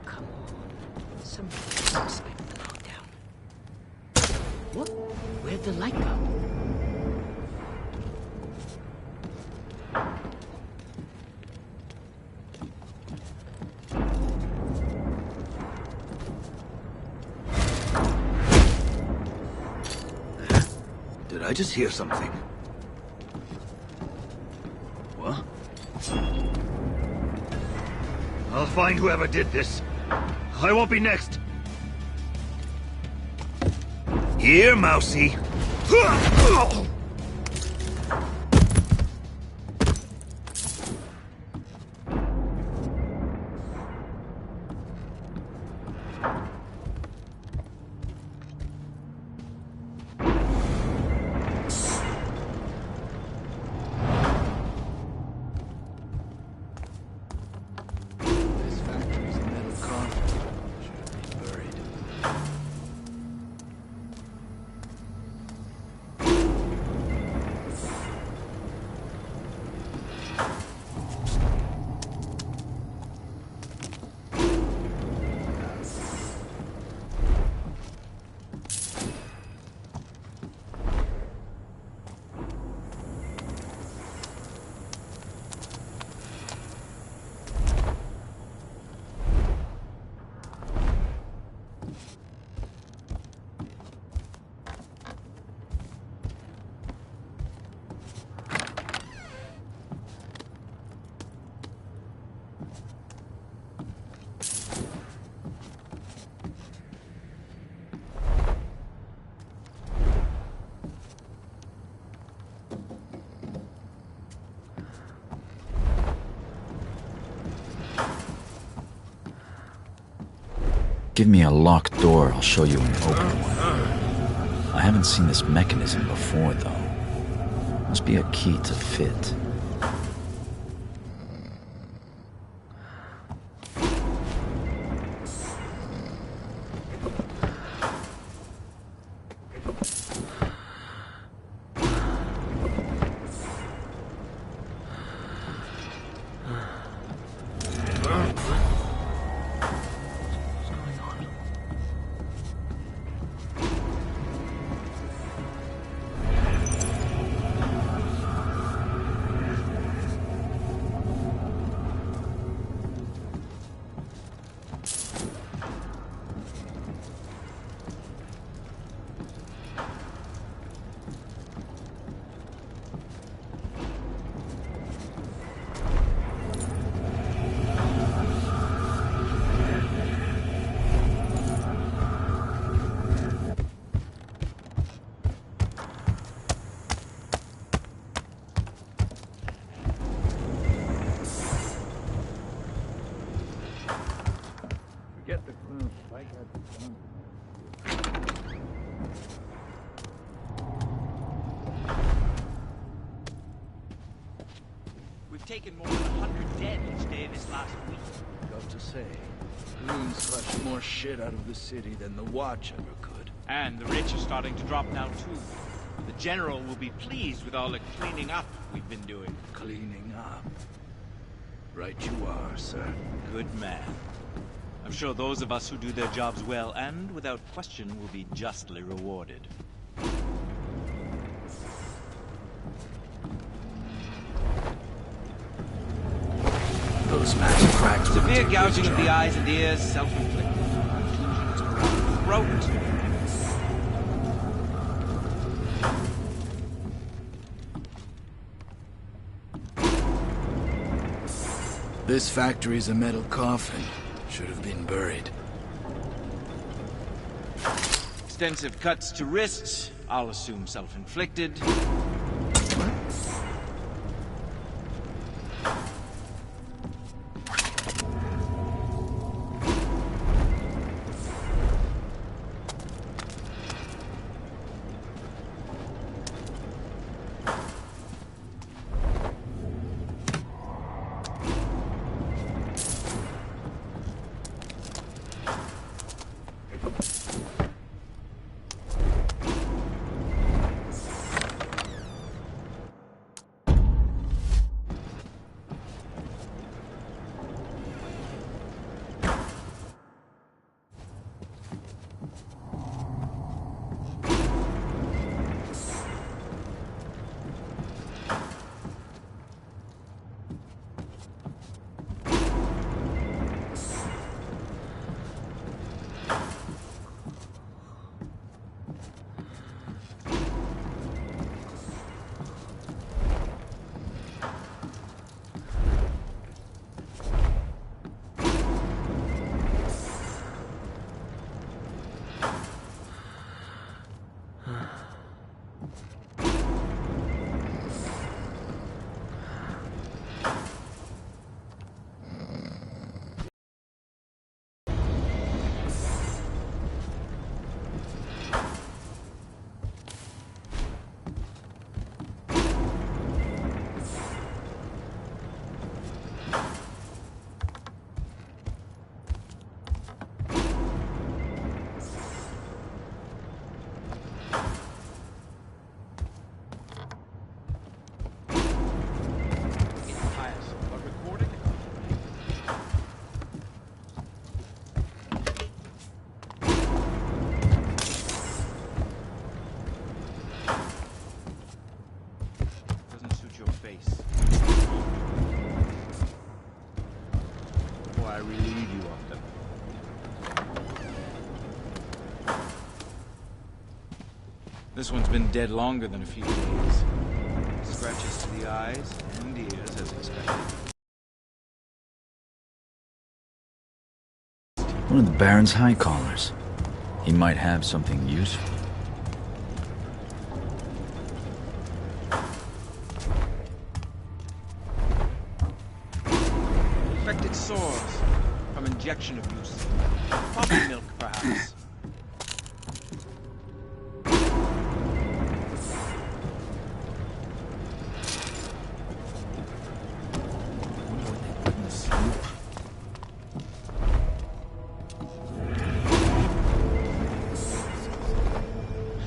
Come on. Somebody suspect the lockdown. What? Where'd the light go? Did I just hear something? What? I'll find whoever did this. I won't be next. Here, Mousy. Give me a locked door, I'll show you an open one. I haven't seen this mechanism before, though. Must be a key to fit. Taken more than 100 dead each day this last week. Got to say, goons crush more shit out of the city than the Watch ever could. And the rich are starting to drop now too. The General will be pleased with all the cleaning up we've been doing. Cleaning up? Right you are, sir. Good man. I'm sure those of us who do their jobs well and without question will be justly rewarded. Those magic cracks. Severe gouging of the eyes and ears, self-inflicted. Contusions around the throat. This factory's a metal coffin. Should have been buried. Extensive cuts to wrists. I'll assume self-inflicted. This one's been dead longer than a few days. Scratches to the eyes and ears as expected. One of the Baron's high collars. He might have something useful. Infected sores. from injection abuse. Puppy milk, perhaps.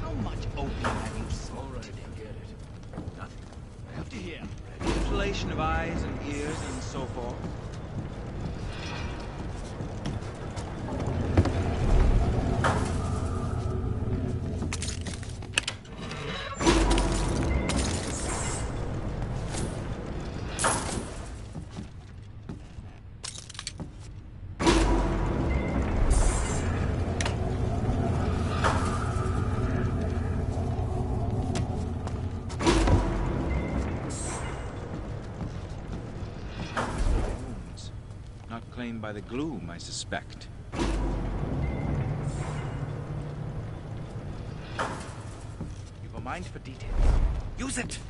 How much opium have you smoked today? Get it. Nothing. Up to here. Inflation of eyes and ears and so forth. Not claimed by the gloom, I suspect. You've a mind for detail. Use it!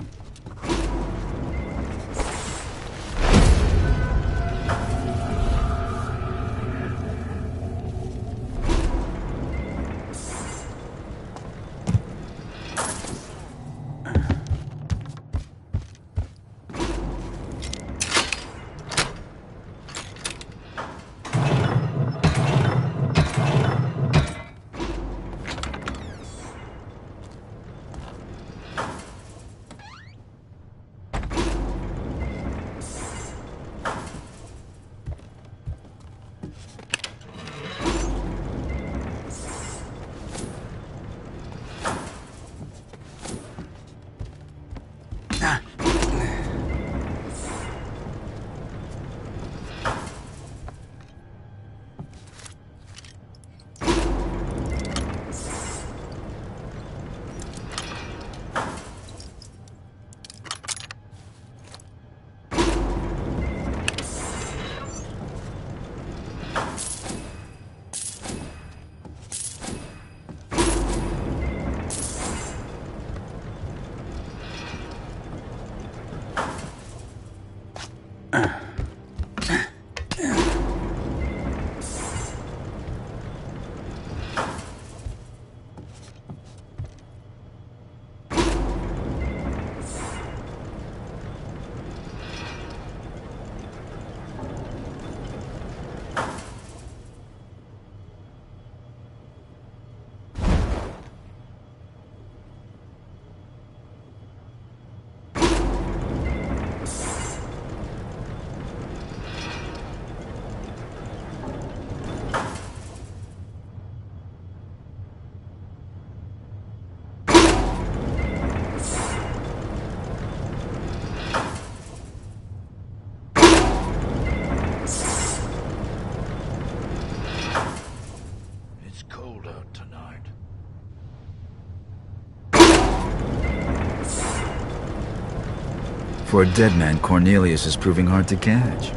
For a dead man, Cornelius is proving hard to catch.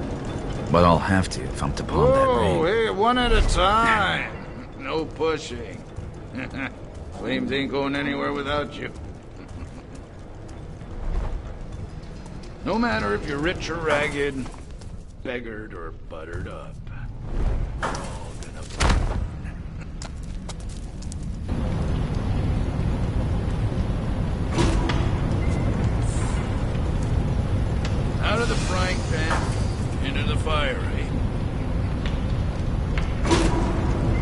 But I'll have to if I'm to palm that ring. Oh, hey, one at a time. No pushing. Flames ain't going anywhere without you. No matter if you're rich or ragged, beggared or buttered up. We're all gonna burn. Out of the frying pan, into the fire, eh?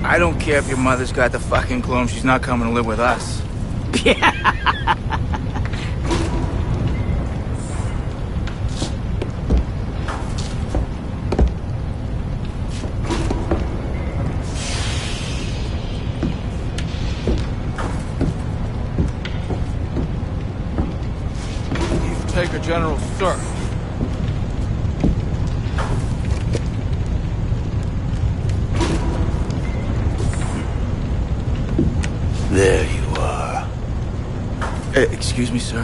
I don't care if your mother's got the fucking gloom, she's not coming to live with us. Take a general search. There you are. Excuse me, sir.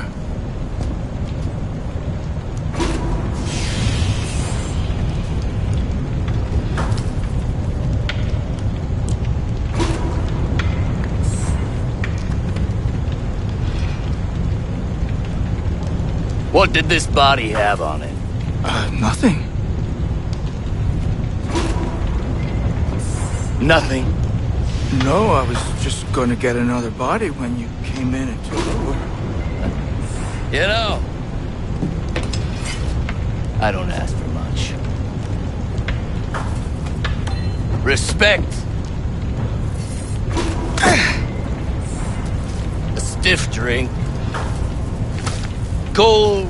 What did this body have on it? Nothing. Nothing. No, I was just gonna get another body when you came in and took over. You know, I don't ask for much. Respect. A stiff drink. Gold.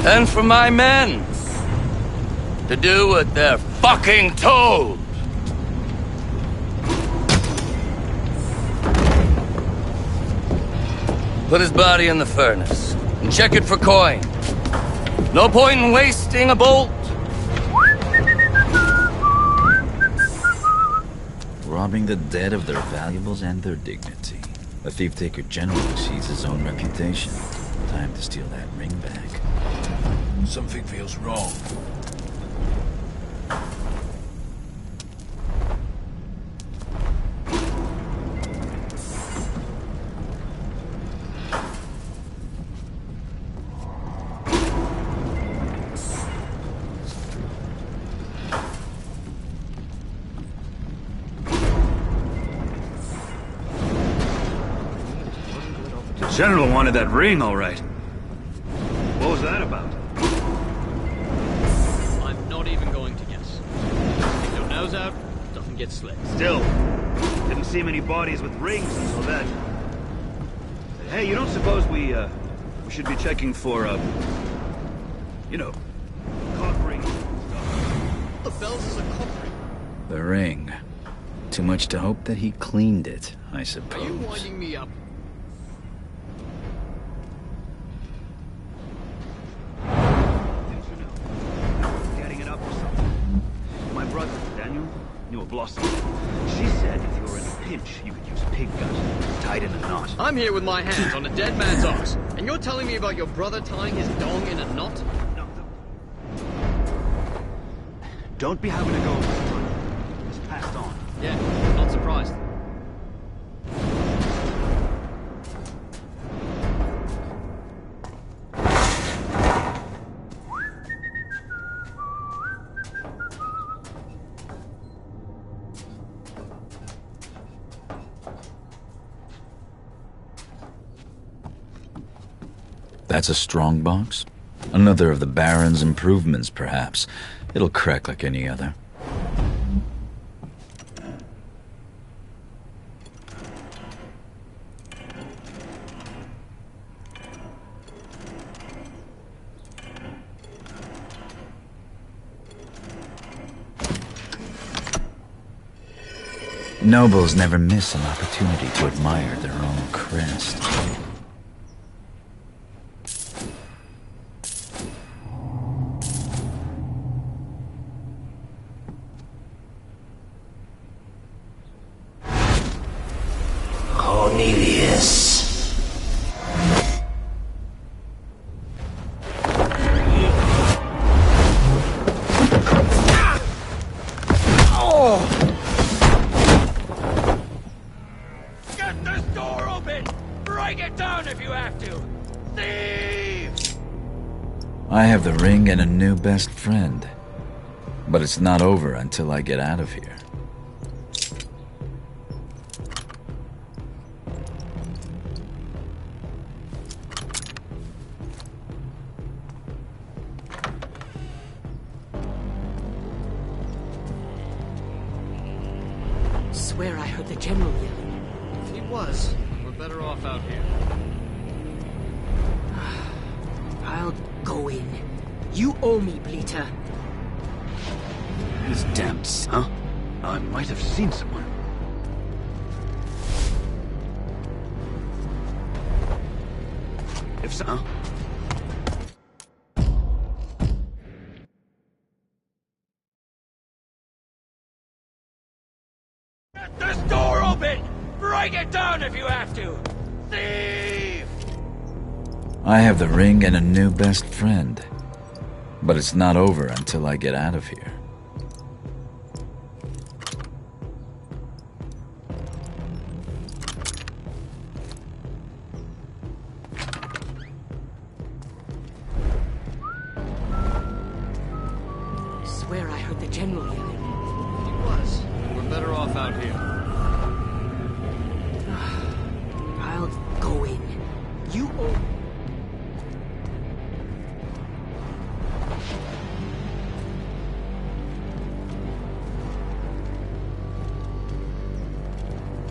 And for my men to do what they're fucking told. Put his body in the furnace and check it for coin. No point in wasting a bolt. Robbing the dead of their valuables and their dignity. A thief-taker generally sees his own reputation. Time to steal that ring back. Something feels wrong. The General wanted that ring, all right. What was that about? I'm not even going to guess. Stick your nose out, doesn't get slit. Still, didn't see many bodies with rings until then. Hey, you don't suppose we should be checking for, you know, cock rings and stuff? The bells is a cock ring. The ring. Too much to hope that he cleaned it, I suppose. Are you winding me up? My brother, Daniel, knew a Blossom. She said if you were in a pinch, you could use pig gut, tied in a knot. I'm here with my hands on a dead man's ox, and you're telling me about your brother tying his dong in a knot? No, don't be having to go over the front. It's passed on. Yeah, not surprised. That's a strong box? Another of the Baron's improvements, perhaps. It'll crack like any other. Nobles never miss an opportunity to admire their own crest. Cornelius. Get this door open! Break it down if you have to! Thieves! I have the ring and a new best friend. But it's not over until I get out of here. Swear I heard the General yelling. If he was, we're better off out here. I'll go in. You owe me, Bleeter. This damn huh? I might have seen someone. If so, huh? Get this door open! Break it down if you have to! Thief! I have the ring and a new best friend. But it's not over until I get out of here. out here. I'll go in. You own...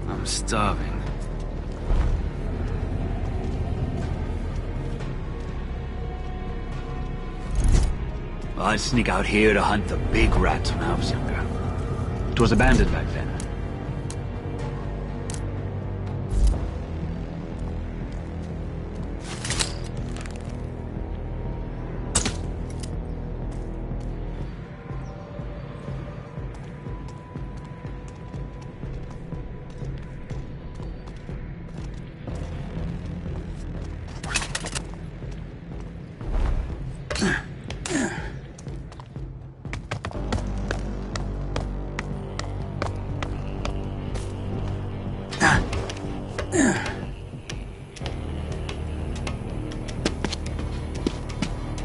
I'm starving. Well, I'd sneak out here to hunt the big rats when I was younger. It was abandoned back then.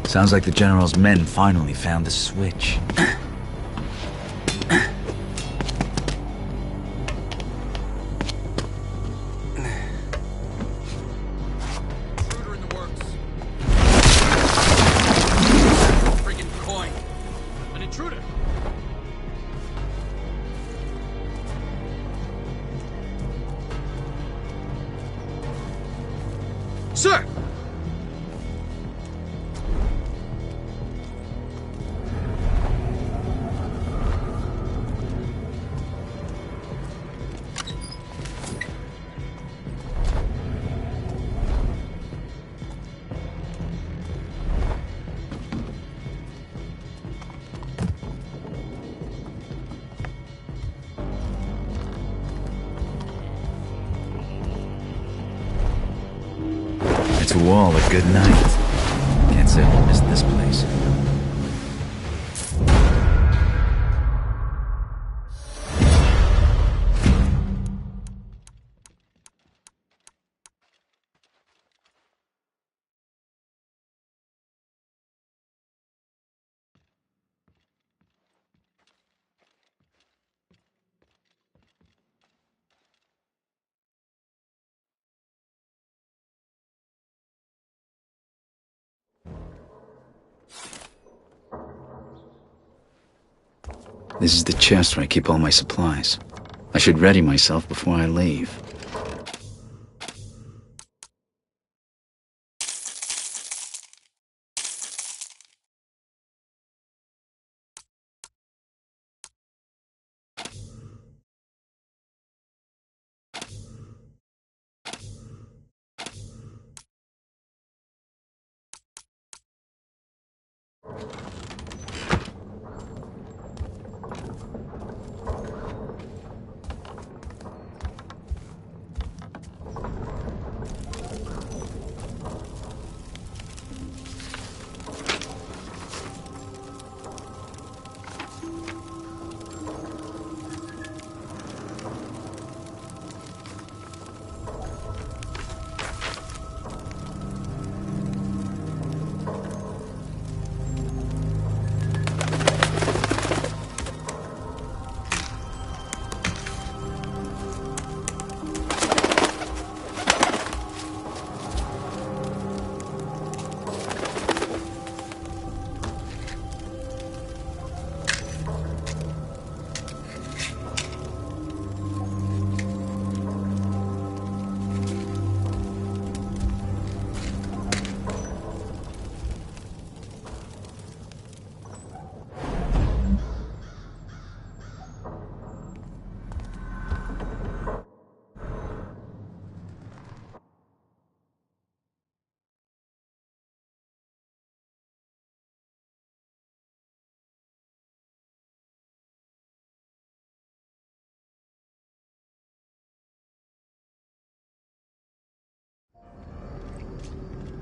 Sounds like the General's men finally found the switch. Intruder in the works. Friggin' coin. An intruder. Sir! To all a good night. Can't say I'll miss this place. This is the chest where I keep all my supplies. I should ready myself before I leave.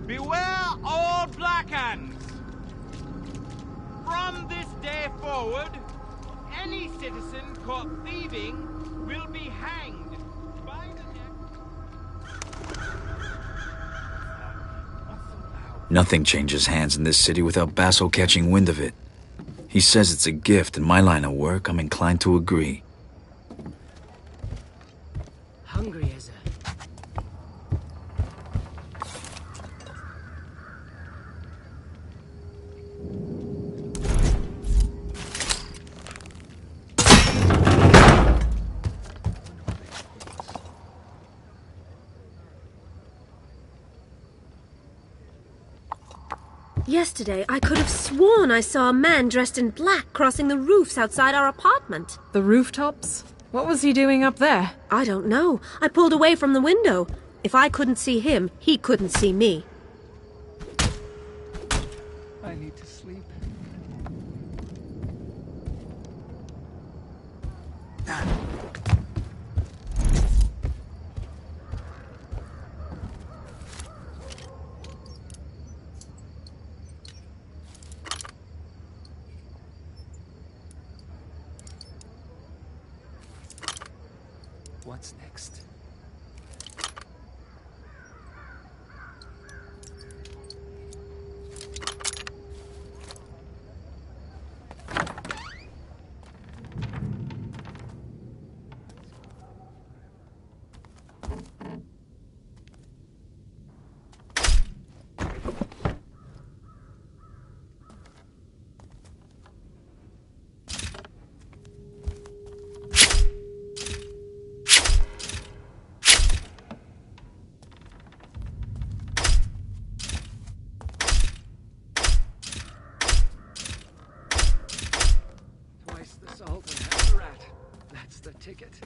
Beware all Black Hands! From this day forward, any citizen caught thieving will be hanged by the neck. Nothing changes hands in this city without Basso catching wind of it. He says it's a gift. In my line of work, I'm inclined to agree. hungry as a... Yesterday, I could have sworn I saw a man dressed in black crossing the roofs outside our apartment. The rooftops? What was he doing up there? I don't know. I pulled away from the window. If I couldn't see him, he couldn't see me. I need to sleep. What's next? Ticket.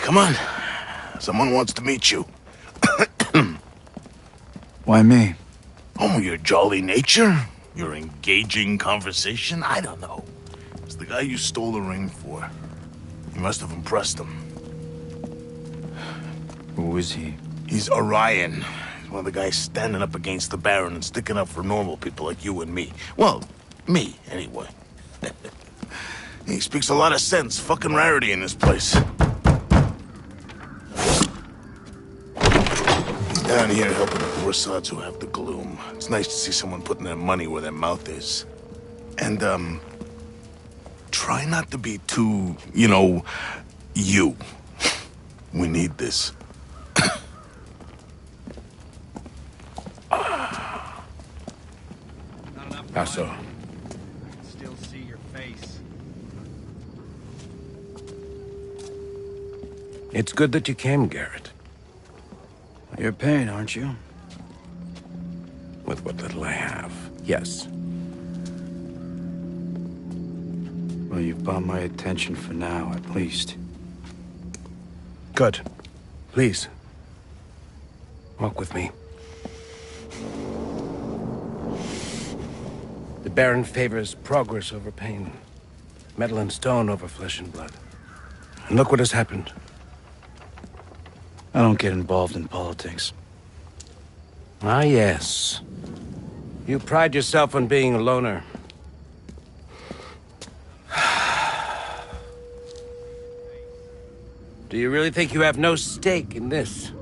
Come on. Someone wants to meet you. Why me? Oh, your jolly nature? Your engaging conversation? I don't know. It's the guy you stole the ring for. You must have impressed him. Who is he? He's Orion. He's one of the guys standing up against the Baron and sticking up for normal people like you and me. Well, me, anyway. He speaks a lot of sense. Fucking rarity in this place. Down here helping the poor sods who have the gloom. It's nice to see someone putting their money where their mouth is. And, try not to be too, you. We need this. How so? I can still see your face. It's good that you came, Garrett. You're paying, aren't you? With what little I have, yes. Well, you've bought my attention for now, at least. Good. Please. Walk with me. The Baron favors progress over pain. Metal and stone over flesh and blood. And look what has happened. I don't get involved in politics. Ah, yes. You pride yourself on being a loner. Do you really think you have no stake in this?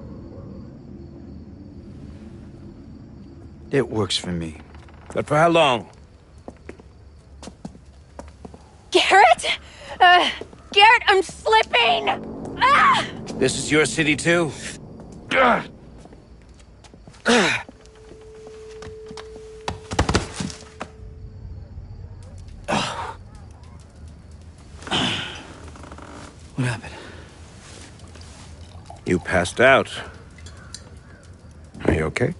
It works for me. But for how long? Garrett? Garrett, I'm slipping! Ah! This is your city too? What happened? You passed out. Are you okay?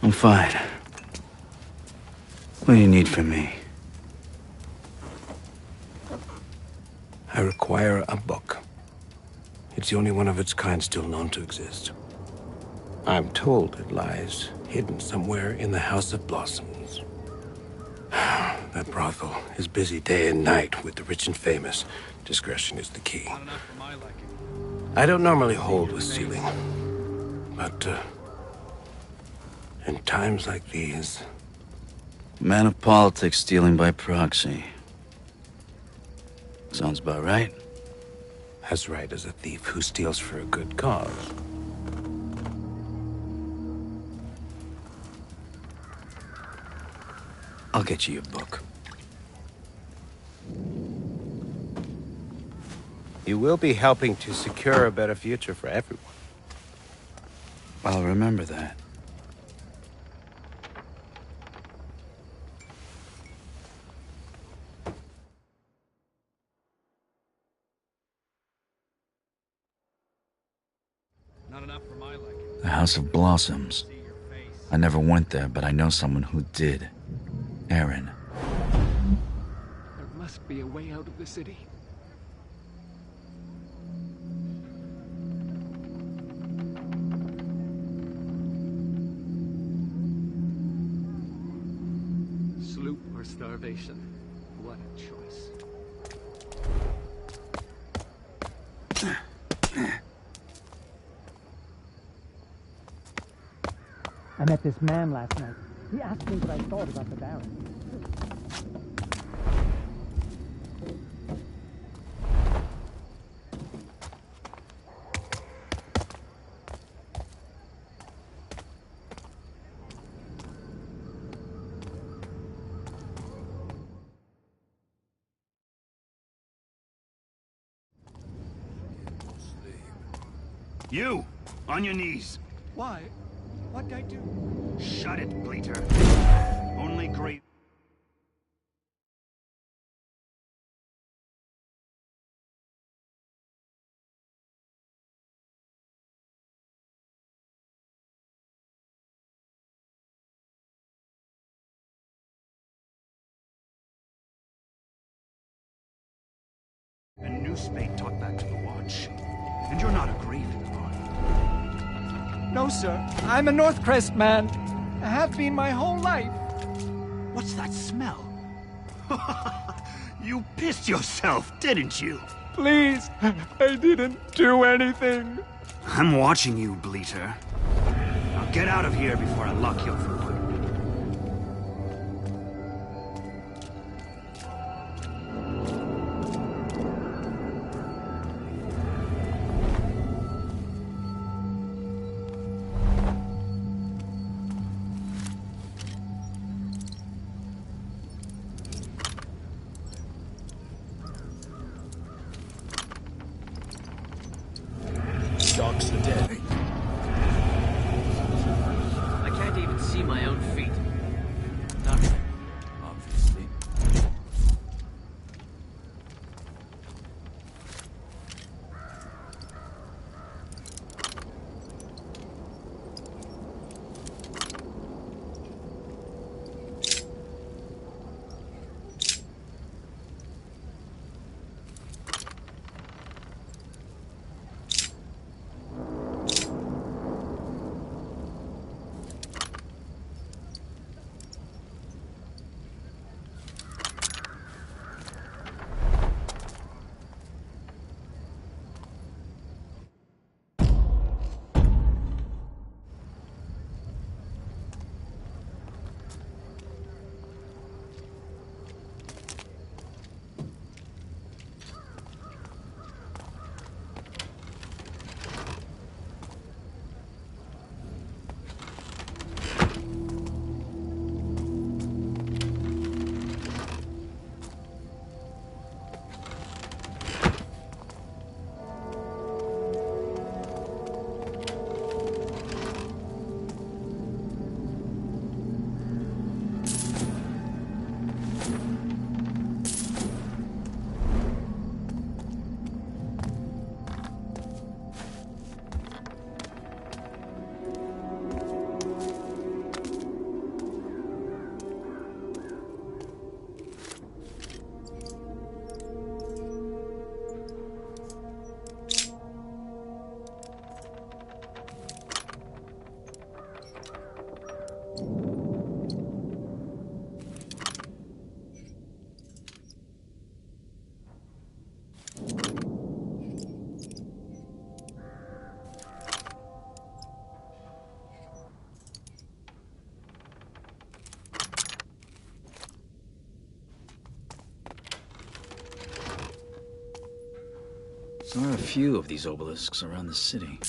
I'm fine. What do you need from me? I require a book. It's the only one of its kind still known to exist. I'm told it lies hidden somewhere in the House of Blossoms. That brothel is busy day and night with the rich and famous. Discretion is the key. I don't normally hold with stealing, but in times like these... Man of politics stealing by proxy. Sounds about right. As right as a thief who steals for a good cause. I'll get you your book. You will be helping to secure a better future for everyone. I'll remember that. Not enough for my liking. The House of Blossoms. I never went there, but I know someone who did. Aaron. There must be a way out of the city. Sloop or starvation? What a choice. I met this man last night. He asked me what I thought about the Baron. You! On your knees! Why? What'd I do? Shut it, Bleater. Only great... A new spade taught back to the Watch. And you're not a Graven Lord. No, sir. I'm a Northcrest man. I have been my whole life. What's that smell? You pissed yourself, didn't you? Please, I didn't do anything. I'm watching you, Bleater. Now get out of here before I lock you up for good. I can't even see my There are a few of these obelisks around the city.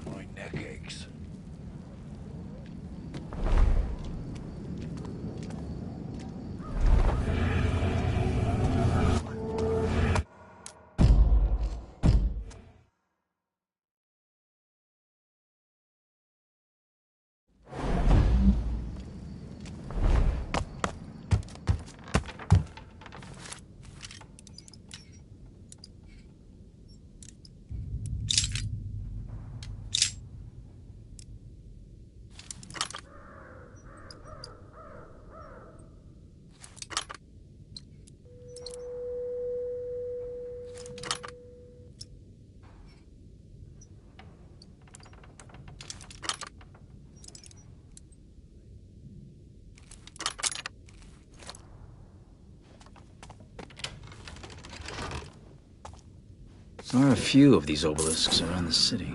My neck aches. There are a few of these obelisks around the city.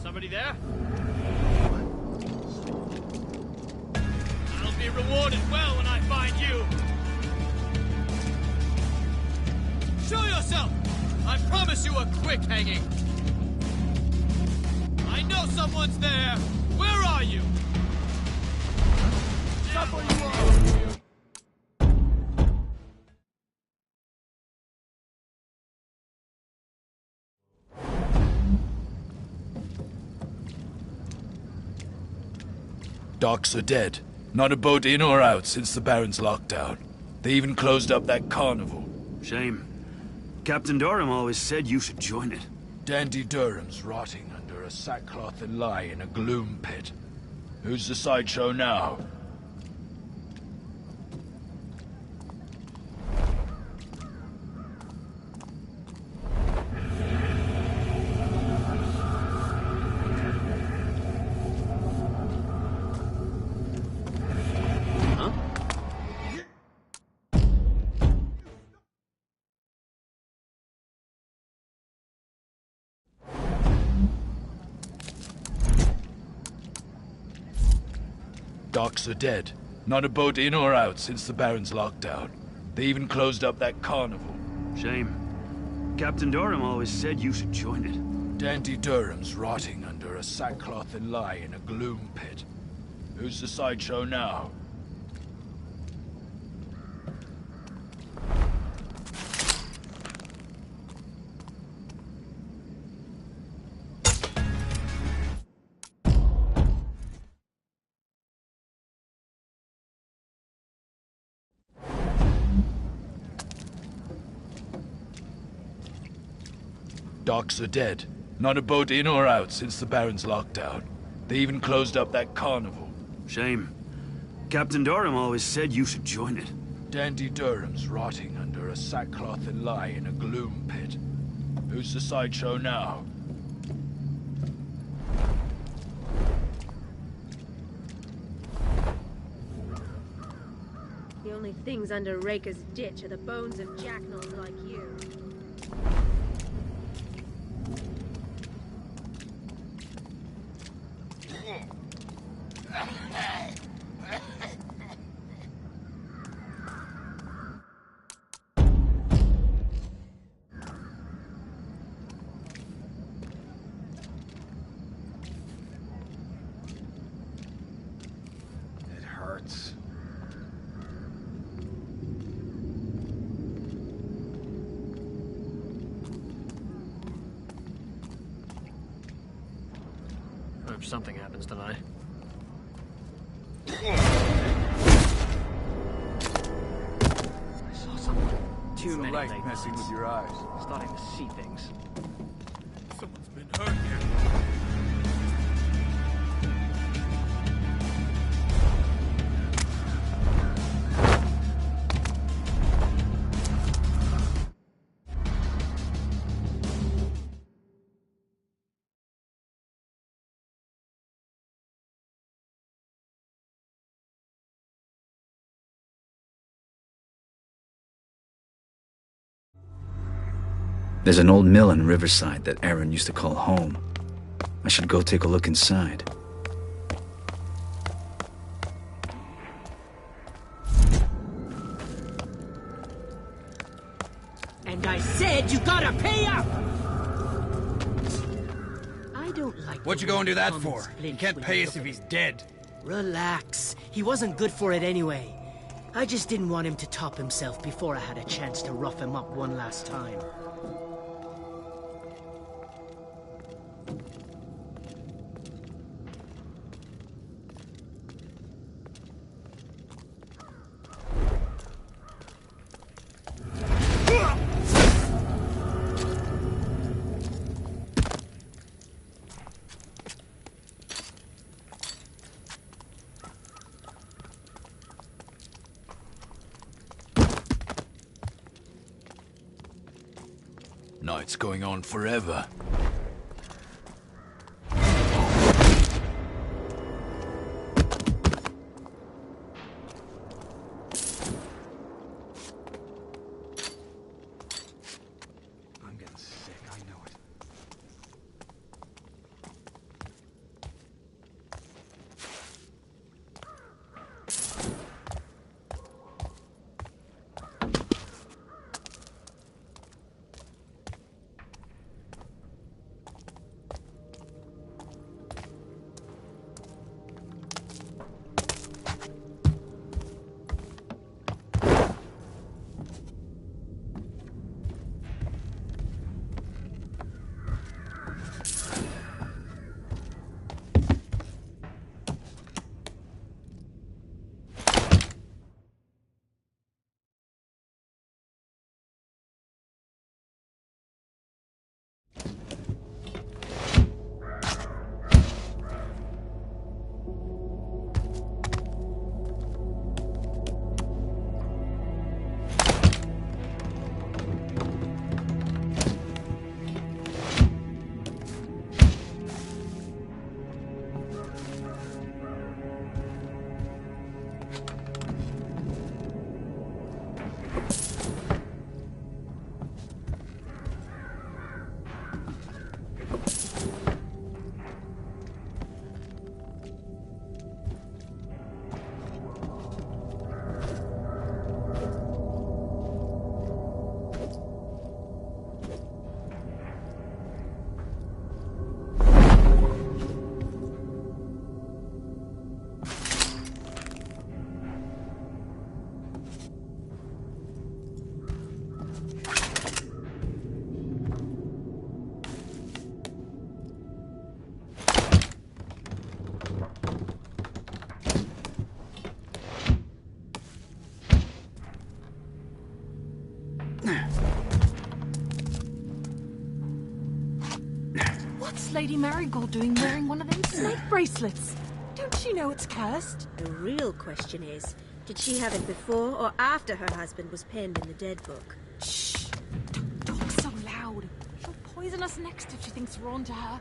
Somebody there? I'll be rewarded well when I find you. Show yourself! I promise you a quick hanging. I know someone's there. Where are you? Stop where you are! Docks are dead. Not a boat in or out since the Baron's lockdown. They even closed up that carnival. Shame. Captain Durham always said you should join it. Dandy Durham's rotting under a sackcloth and lie in a gloom pit. Who's the sideshow now? Docks are dead. Not a boat in or out since the Baron's lockdown. They even closed up that carnival. Shame. Captain Durham always said you should join it. Dandy Durham's rotting under a sackcloth and lie in a gloom pit. Who's the sideshow now? Docks are dead. Not a boat in or out since the Baron's lockdown. They even closed up that carnival. Shame. Captain Durham always said you should join it. Dandy Durham's rotting under a sackcloth and lie in a gloom pit. Who's the sideshow now? The only things under Raker's ditch are the bones of jackals like you. It hurts. Hope something happens tonight. I saw someone. Too many light late messing nights. with your eyes. Starting to see things. Someone's been hurt here. There's an old mill in Riverside that Aaron used to call home. I should go take a look inside. And I said you gotta pay up! I don't like. What you gonna do that for? He can't pay us if he's dead. Relax. He wasn't good for it anyway. I just didn't want him to top himself before I had a chance to rough him up one last time. Night's going on forever. I'm getting sick, I know it. Lady Marigold doing wearing one of them snake bracelets? Don't she know it's cursed? The real question is, did she have it before or after her husband was penned in the dead book? Shh! Don't talk so loud. She'll poison us next if she thinks we're on to her.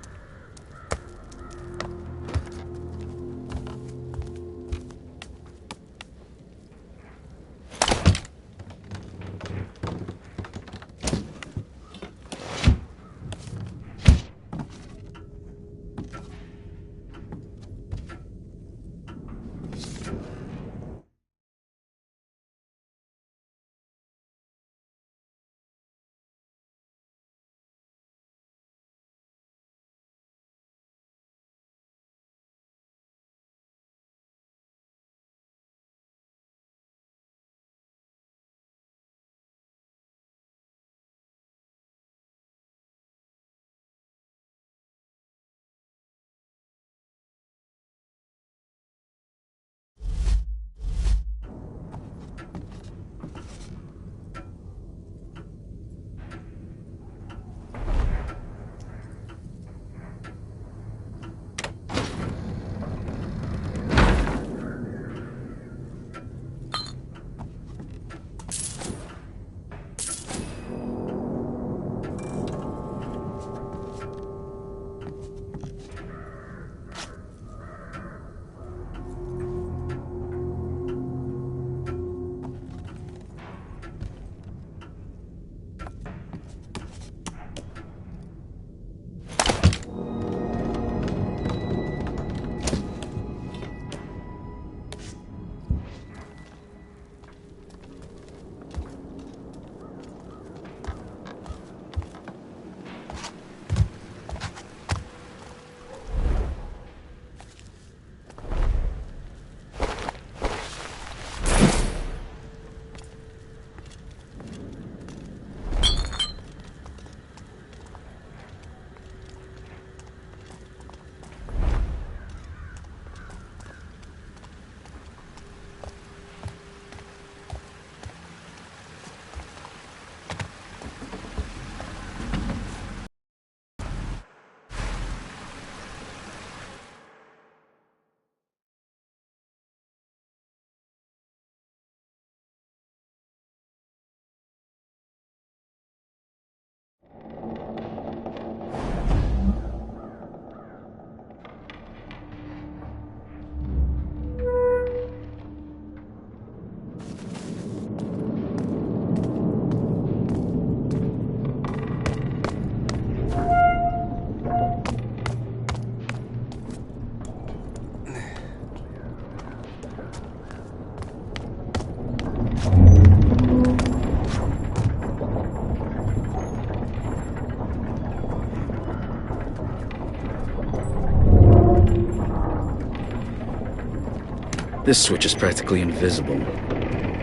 This switch is practically invisible.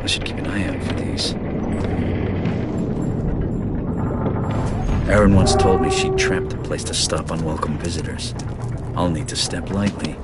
I should keep an eye out for these. Erin once told me she'd trapped the place to stop unwelcome visitors. I'll need to step lightly.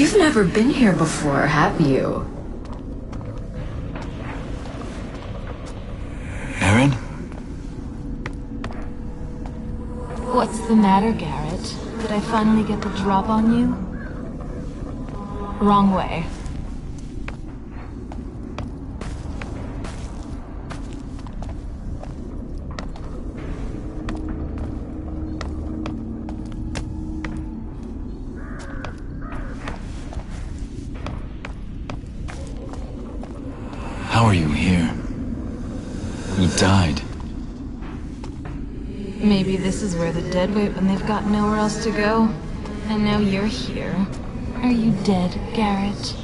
You've never been here before, have you? Erin? What's the matter, Garrett? Did I finally get the drop on you? Wrong way. How are you here? You died. Maybe this is where the dead wait when they've got nowhere else to go. And now you're here. Are you dead, Garrett?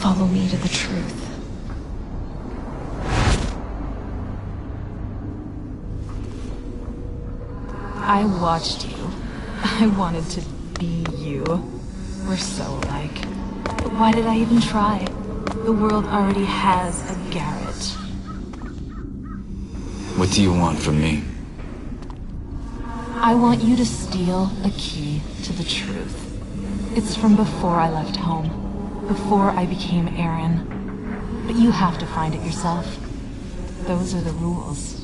Follow me to the truth. I watched you. I wanted to be you. We're so alike. But why did I even try? The world already has a Garrett. What do you want from me? I want you to steal a key to the truth. It's from before I left home. Before I became Erin. But you have to find it yourself. Those are the rules.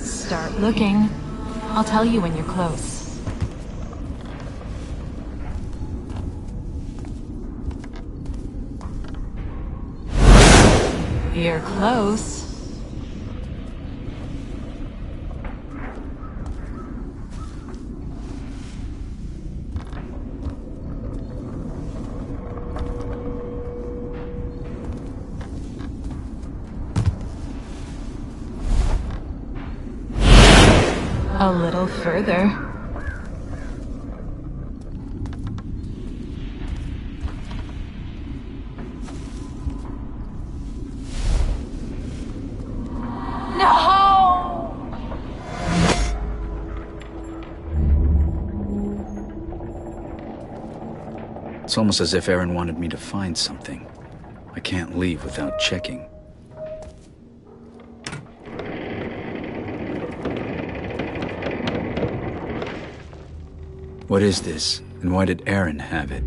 Start looking. I'll tell you when you're close. You're close. A little further. It's almost as if Erin wanted me to find something. I can't leave without checking. What is this, and why did Erin have it?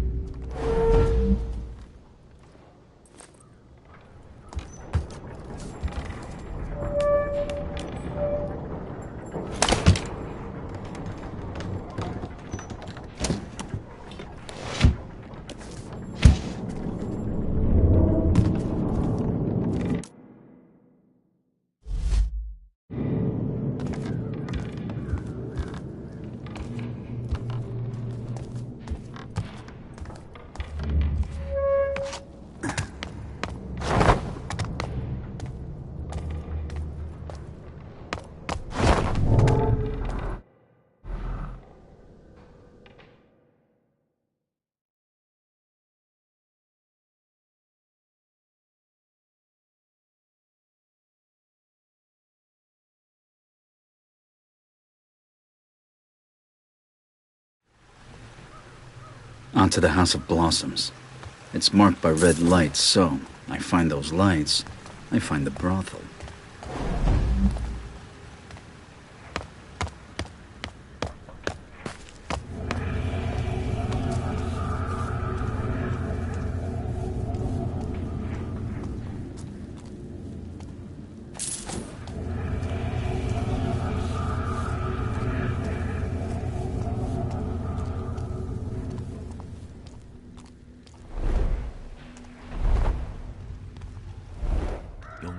Onto the House of Blossoms. It's marked by red lights, so I find those lights, I find the brothel.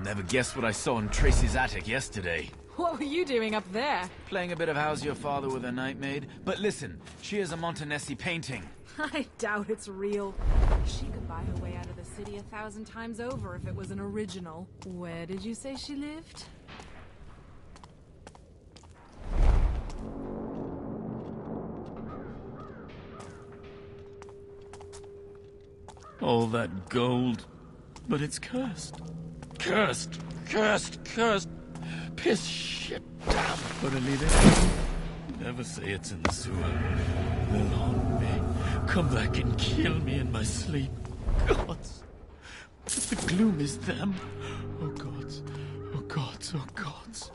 Never guess what I saw in Tracy's attic yesterday. What were you doing up there? Playing a bit of How's Your Father with a Nightmaid. But listen, she is a Montanesi painting. I doubt it's real. She could buy her way out of the city 1,000 times over if it was an original. Where did you say she lived? All that gold, but it's cursed. Cursed, cursed, cursed. Piss, shit, damn, utterly there. Never say it's in the sewer. They'll haunt me. Come back and kill me in my sleep. Gods. The gloom is them. Oh gods. Oh gods. Oh gods.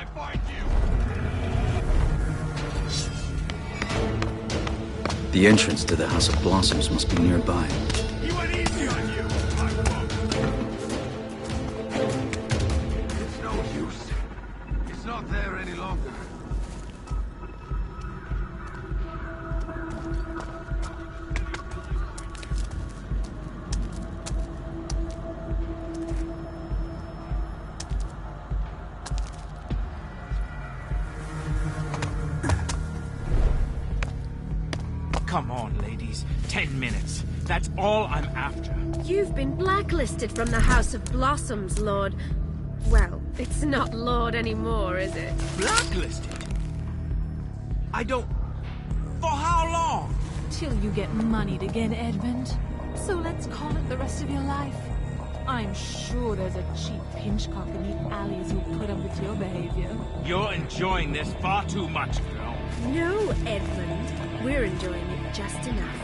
I find you! The entrance to the House of Blossoms must be nearby. He went easy on you! I won't. It's no use. It's not there any longer. Come on, ladies. 10 minutes. That's all I'm after. You've been blacklisted from the House of Blossoms, Lord. Well, it's not Lord anymore, is it? Blacklisted? I don't... For how long? Till you get moneyed again, Edmund. So let's call it the rest of your life. I'm sure there's a cheap pinchcock in the alleys who'll put up with your behavior. You're enjoying this far too much, girl. No, Edmund. We're enjoying it just enough.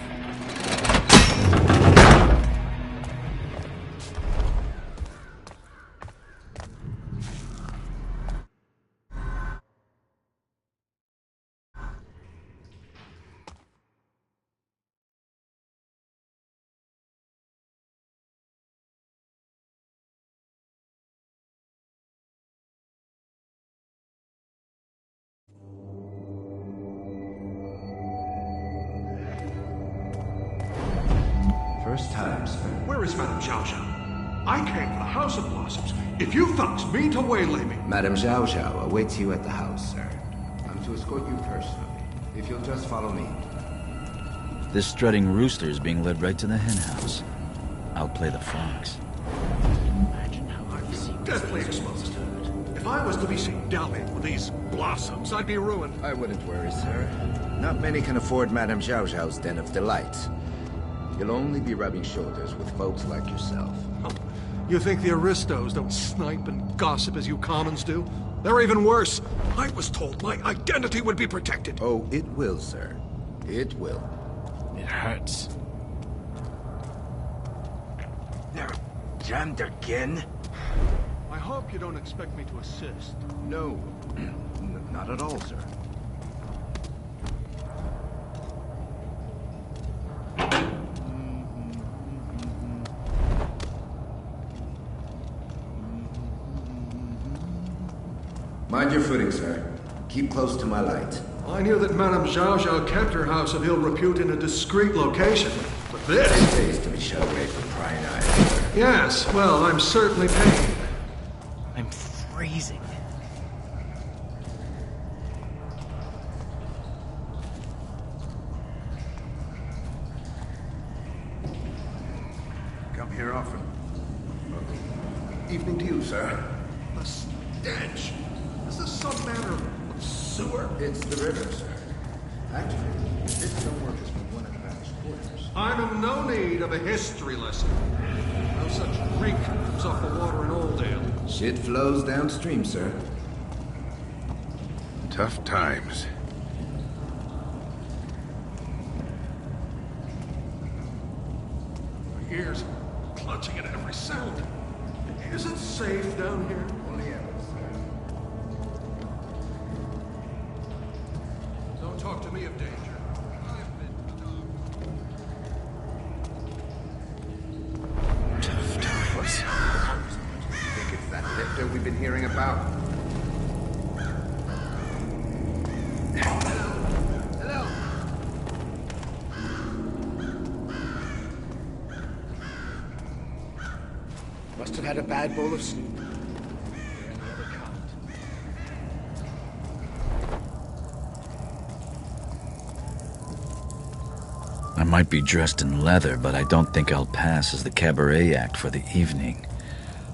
First time, sir. Where is Madame Zhao Zhao? I came for the House of Blossoms. If you thugs mean to waylay me... Madame Zhao Zhao awaits you at the house, sir. I'm to escort you personally, if you'll just follow me. This strutting rooster is being led right to the hen house. I'll play the fox. Imagine how I'd be seen deathly exposed. If I was to be seen dallying with these blossoms, I'd be ruined. I wouldn't worry, sir. Not many can afford Madame Zhao Zhao's den of delights. You'll only be rubbing shoulders with folks like yourself. Oh, you think the aristos don't snipe and gossip as you commons do? They're even worse. I was told my identity would be protected. Oh, it will, sir. It will. It hurts. They're jammed again? I hope you don't expect me to assist. No. Not at all, sir. Mind your footing, sir. Keep close to my light. I knew that Madame Zhao Zhao kept her house of ill repute in a discreet location, but this... It pays to be shut away from prying eyes, sir. Yes, well, I'm certainly paying. I'm freezing. Come here often. Evening to you, sir. The stench. Is this some manner of sewer? It's the river, sir. Actually, this stonework has been one of the banished quarters. I'm in no need of a history lesson. No such reek comes off the water in Oldale. Shit flows downstream, sir. Tough times. My ears clutching at every sound. Is it safe down here? Only ever, sir. Don't talk to me of danger. I've been Tough times. You think it's that lifter we've been hearing about? Hello. Must have had a bad bowl of soup. I might be dressed in leather, but I don't think I'll pass as the cabaret act for the evening.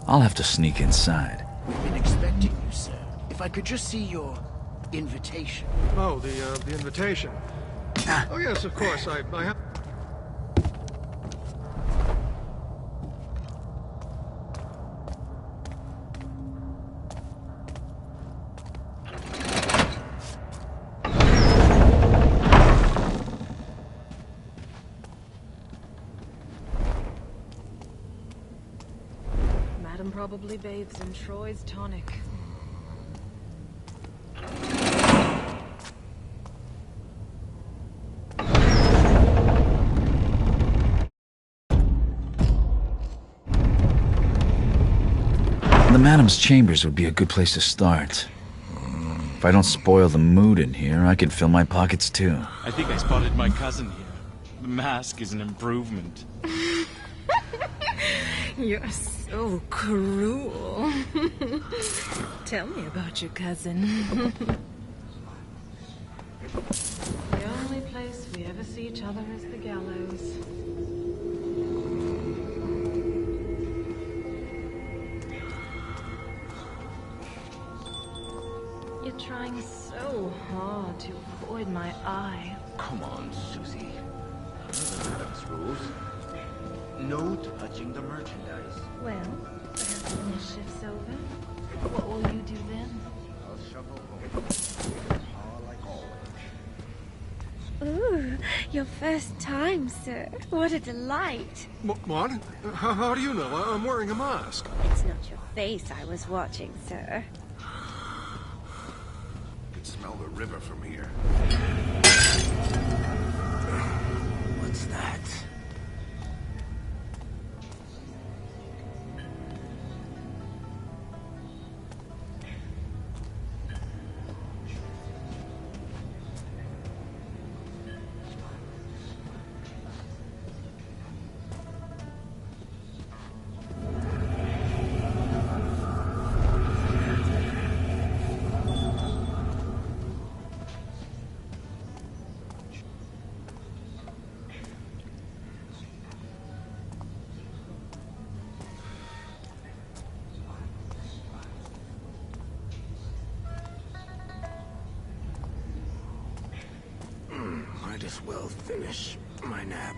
I'll have to sneak inside. We've been expecting you, sir. If I could just see your invitation. Oh, the invitation. Oh, yes, of course. I have... Madam probably bathes in Troy's tonic. The madam's chambers would be a good place to start. If I don't spoil the mood in here, I can fill my pockets too. I think I spotted my cousin here. The mask is an improvement. You're so cruel. Tell me about your cousin. The only place we ever see each other is the gallows. You're trying so hard to avoid my eye. Come on, Susie. The madam's rules. No touching the merchandise. Well, perhaps when this shift's over, what will you do then? I'll shuffle home. Like always. Ooh, your first time, sir. What a delight. What? How do you know? I'm wearing a mask. It's not your face I was watching, sir. I can smell the river from here. What's that? Might as well finish my nap.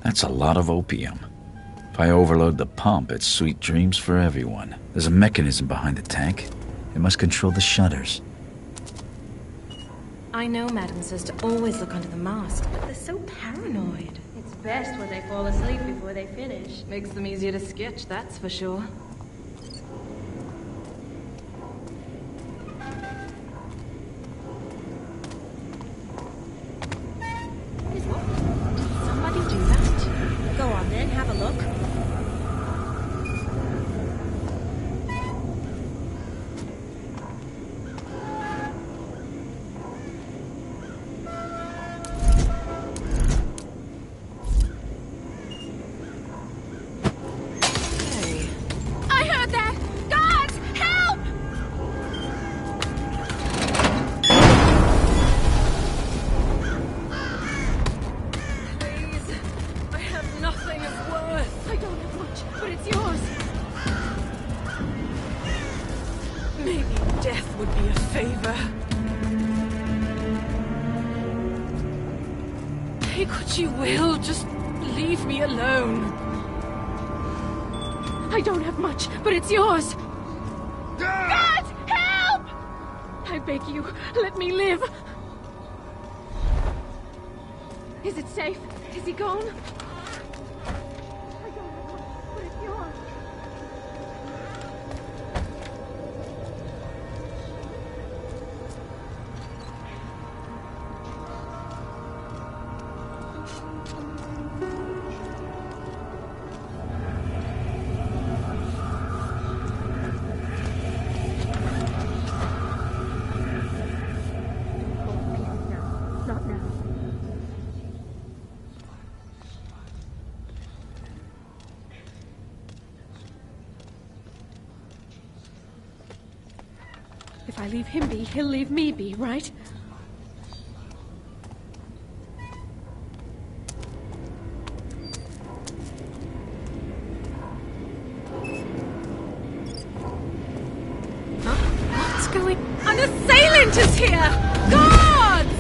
That's a lot of opium. If I overload the pump, it's sweet dreams for everyone. There's a mechanism behind the tank. It must control the shutters. I know Madam says to always look under the mask, but they're so paranoid. It's best when they fall asleep before they finish. Makes them easier to sketch, that's for sure. Did somebody do that? Go on then, have a look. I heard that! Guards! Help! Please, I have nothing of worth. I don't have much, but it's yours. Maybe death would be a favor. Take what you will, just leave me alone. I don't have much, but it's yours. Guards! Help! I beg you, let me live. Is it safe? Is he gone? I don't have much, but it's yours. Not now. If I leave him be, he'll leave me be, right? What's going... An assailant is here! Guards!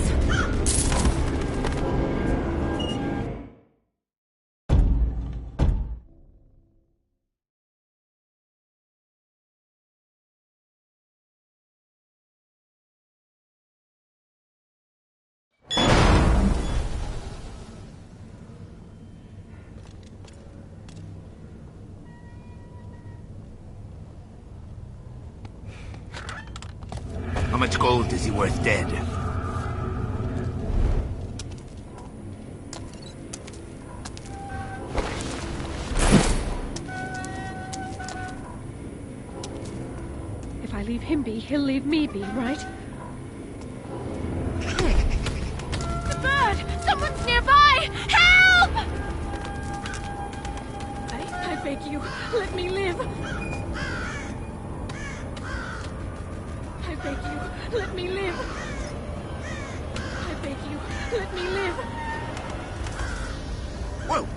How much gold is he worth dead? I leave him be, he'll leave me be, right? The bird! Someone's nearby! Help! I beg you, let me live. I beg you, let me live. I beg you, let me live. Whoa!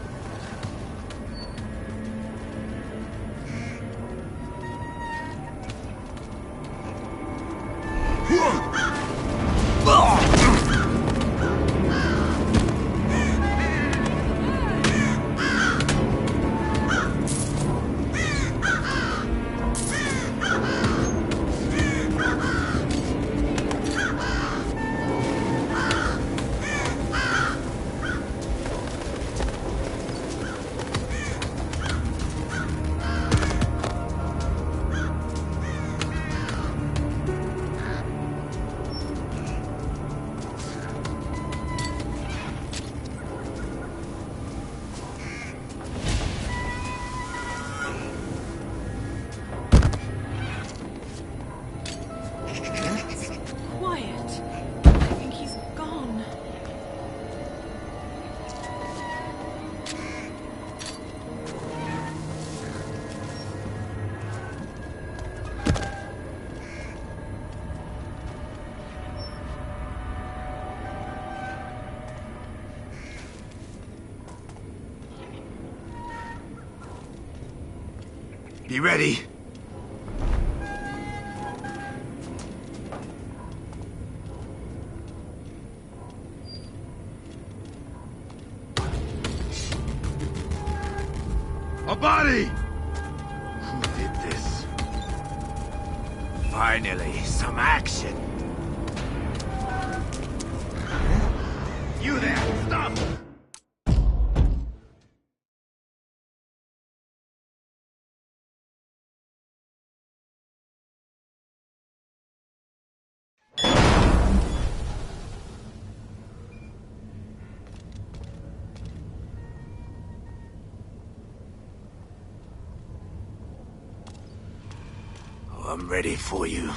Be ready. A body! Who did this? Finally, some action. You there! Stop! I'm ready for you.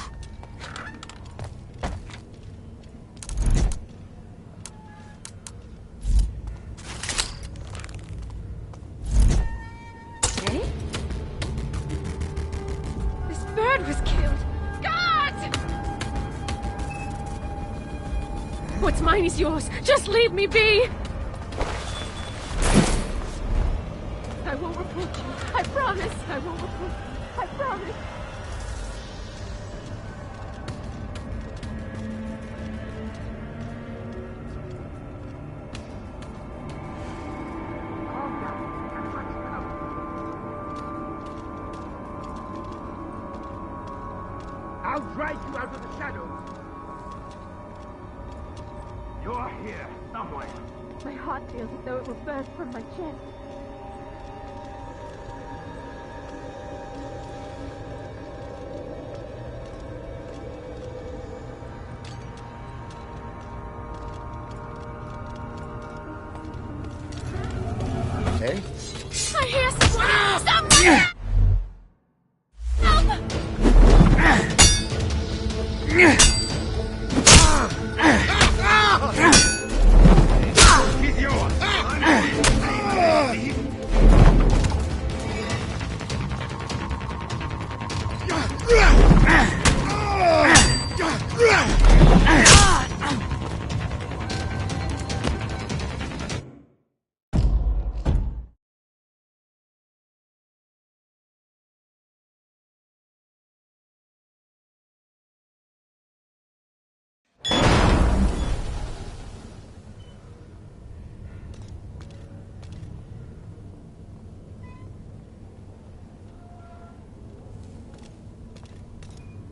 Eh? This bird was killed. God! What's mine is yours. Just leave me be. I won't report you. I promise. I won't report you. I promise. I'll drag you out of the shadows. You're here, somewhere. My heart feels as though it will burst from my chest. Hey? I hear someone! Someone! He's yours.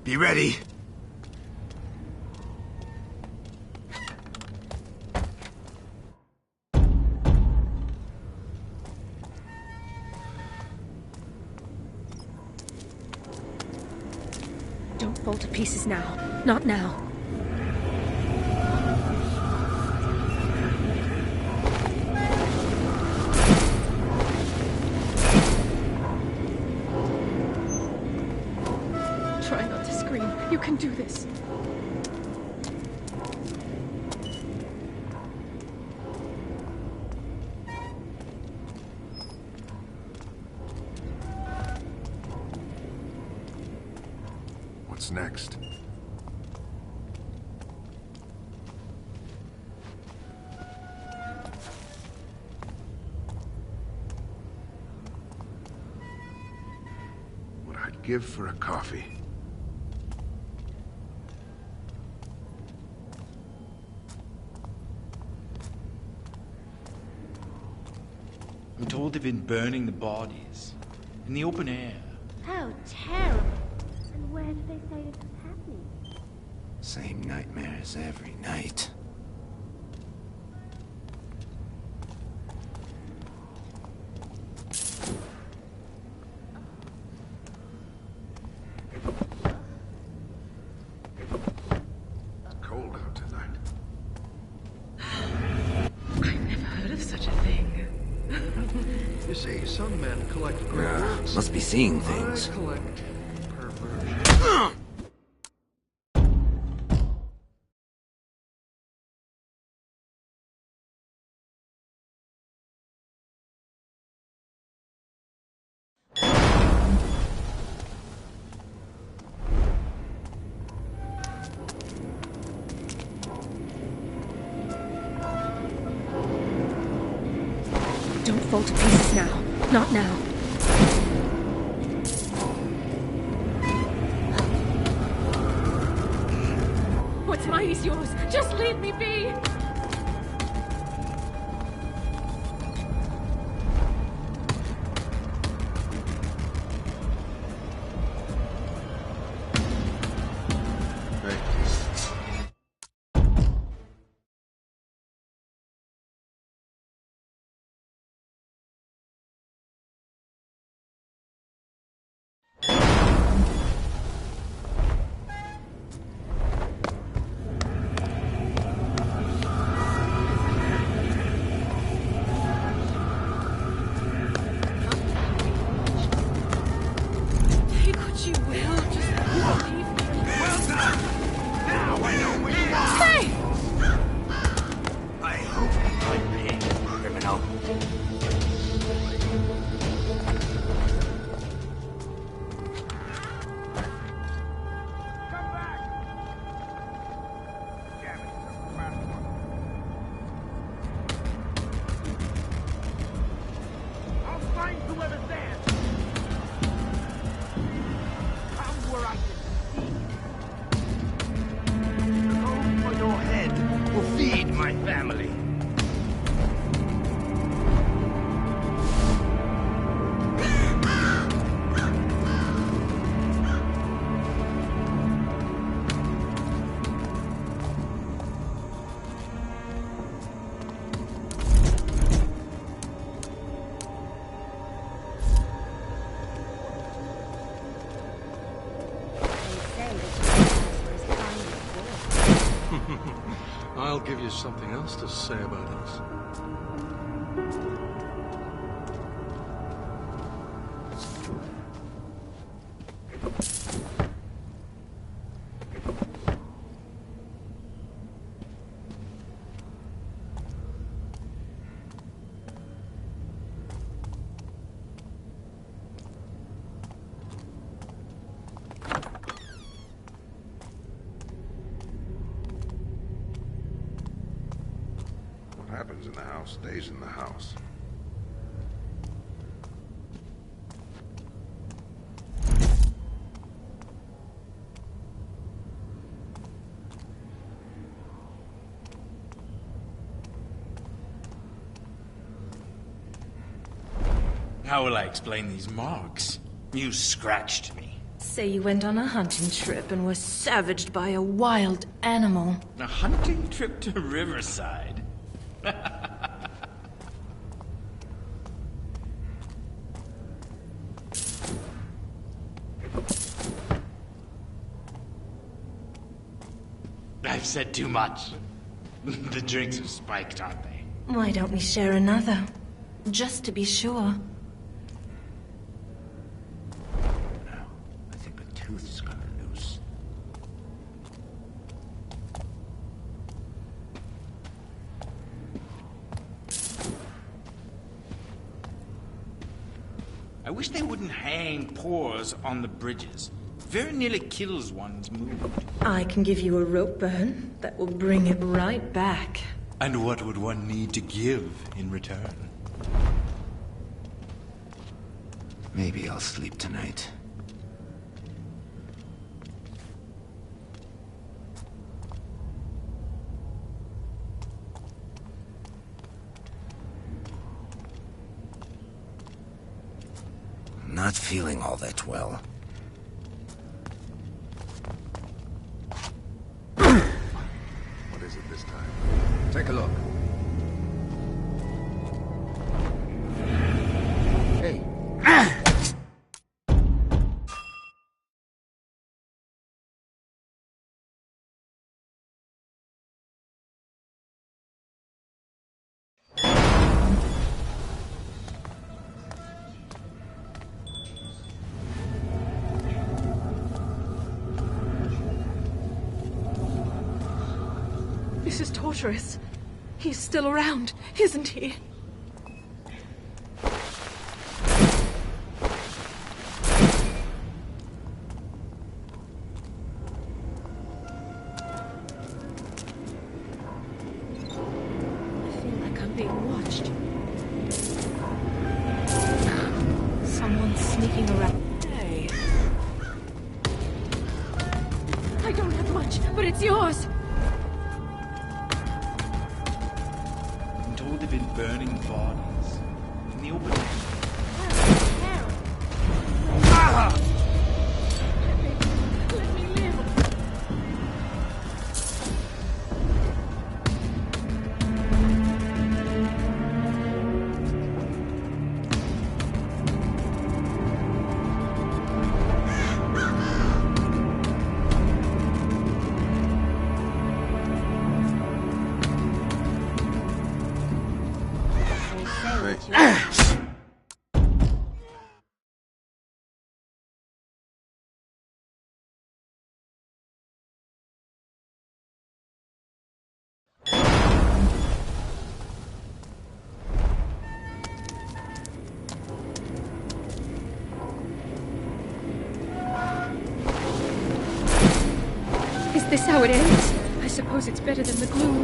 Be ready. Don't fall to pieces now. Not now. Try not to scream. You can do this. What's next? What I'd give for a coffee. I'm told they've been burning the bodies in the open air. How terrible. And where do they say this is happening? Same nightmares every night. It's cold out tonight. I've never heard of such a thing. You see, some men collect great works. Must be seeing things. I collect perversion. Don't fall to pieces now. Not now. What's mine is yours. Just leave me be. I'll give you something else to say about us. What happens in the house stays in the house. How will I explain these marks? You scratched me. Say you went on a hunting trip and were savaged by a wild animal. A hunting trip to Riverside? I've said too much. The drinks are spiked, aren't they? Why don't we share another? Just to be sure. I think a tooth's gonna loose. wish they wouldn't hang paws on the bridges. Very nearly kills one's mood. I can give you a rope burn that will bring it right back. And what would one need to give in return? Maybe I'll sleep tonight. Not feeling all that well. What is it this time? Take a look. Hey. This is torturous. He's still around, isn't he? I feel like I'm being watched. Someone's sneaking around. Hey. I don't have much, but it's yours. I'm told they've been burning bodies in the open air. Let me live. Is this how it ends? I suppose it's better than the glue.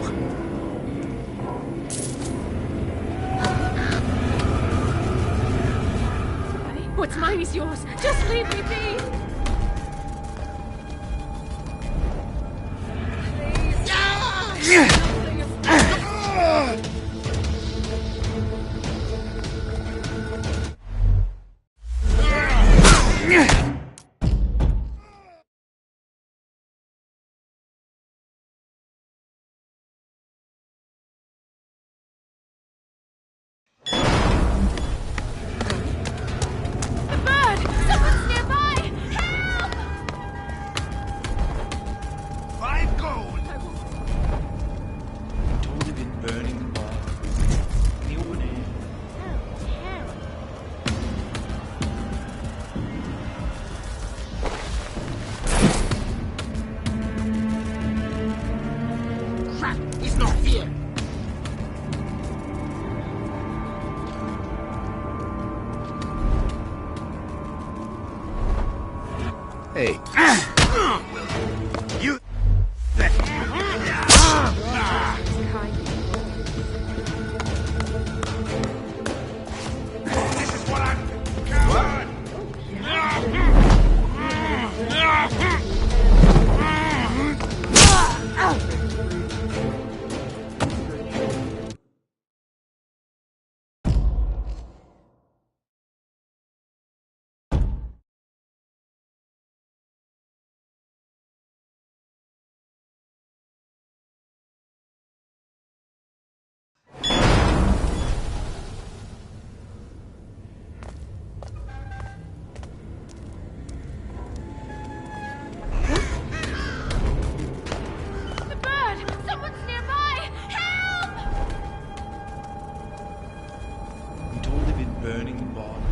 What's mine is yours. Just leave me be. The bird! Someone's nearby! Help! 5 gold! I'm told they've been burning the bodies in the open air. Crap! He's not here! Hey. You. This is what I'm. Coward! The bird! Someone's nearby! Help! I'm told they've been burning the bodies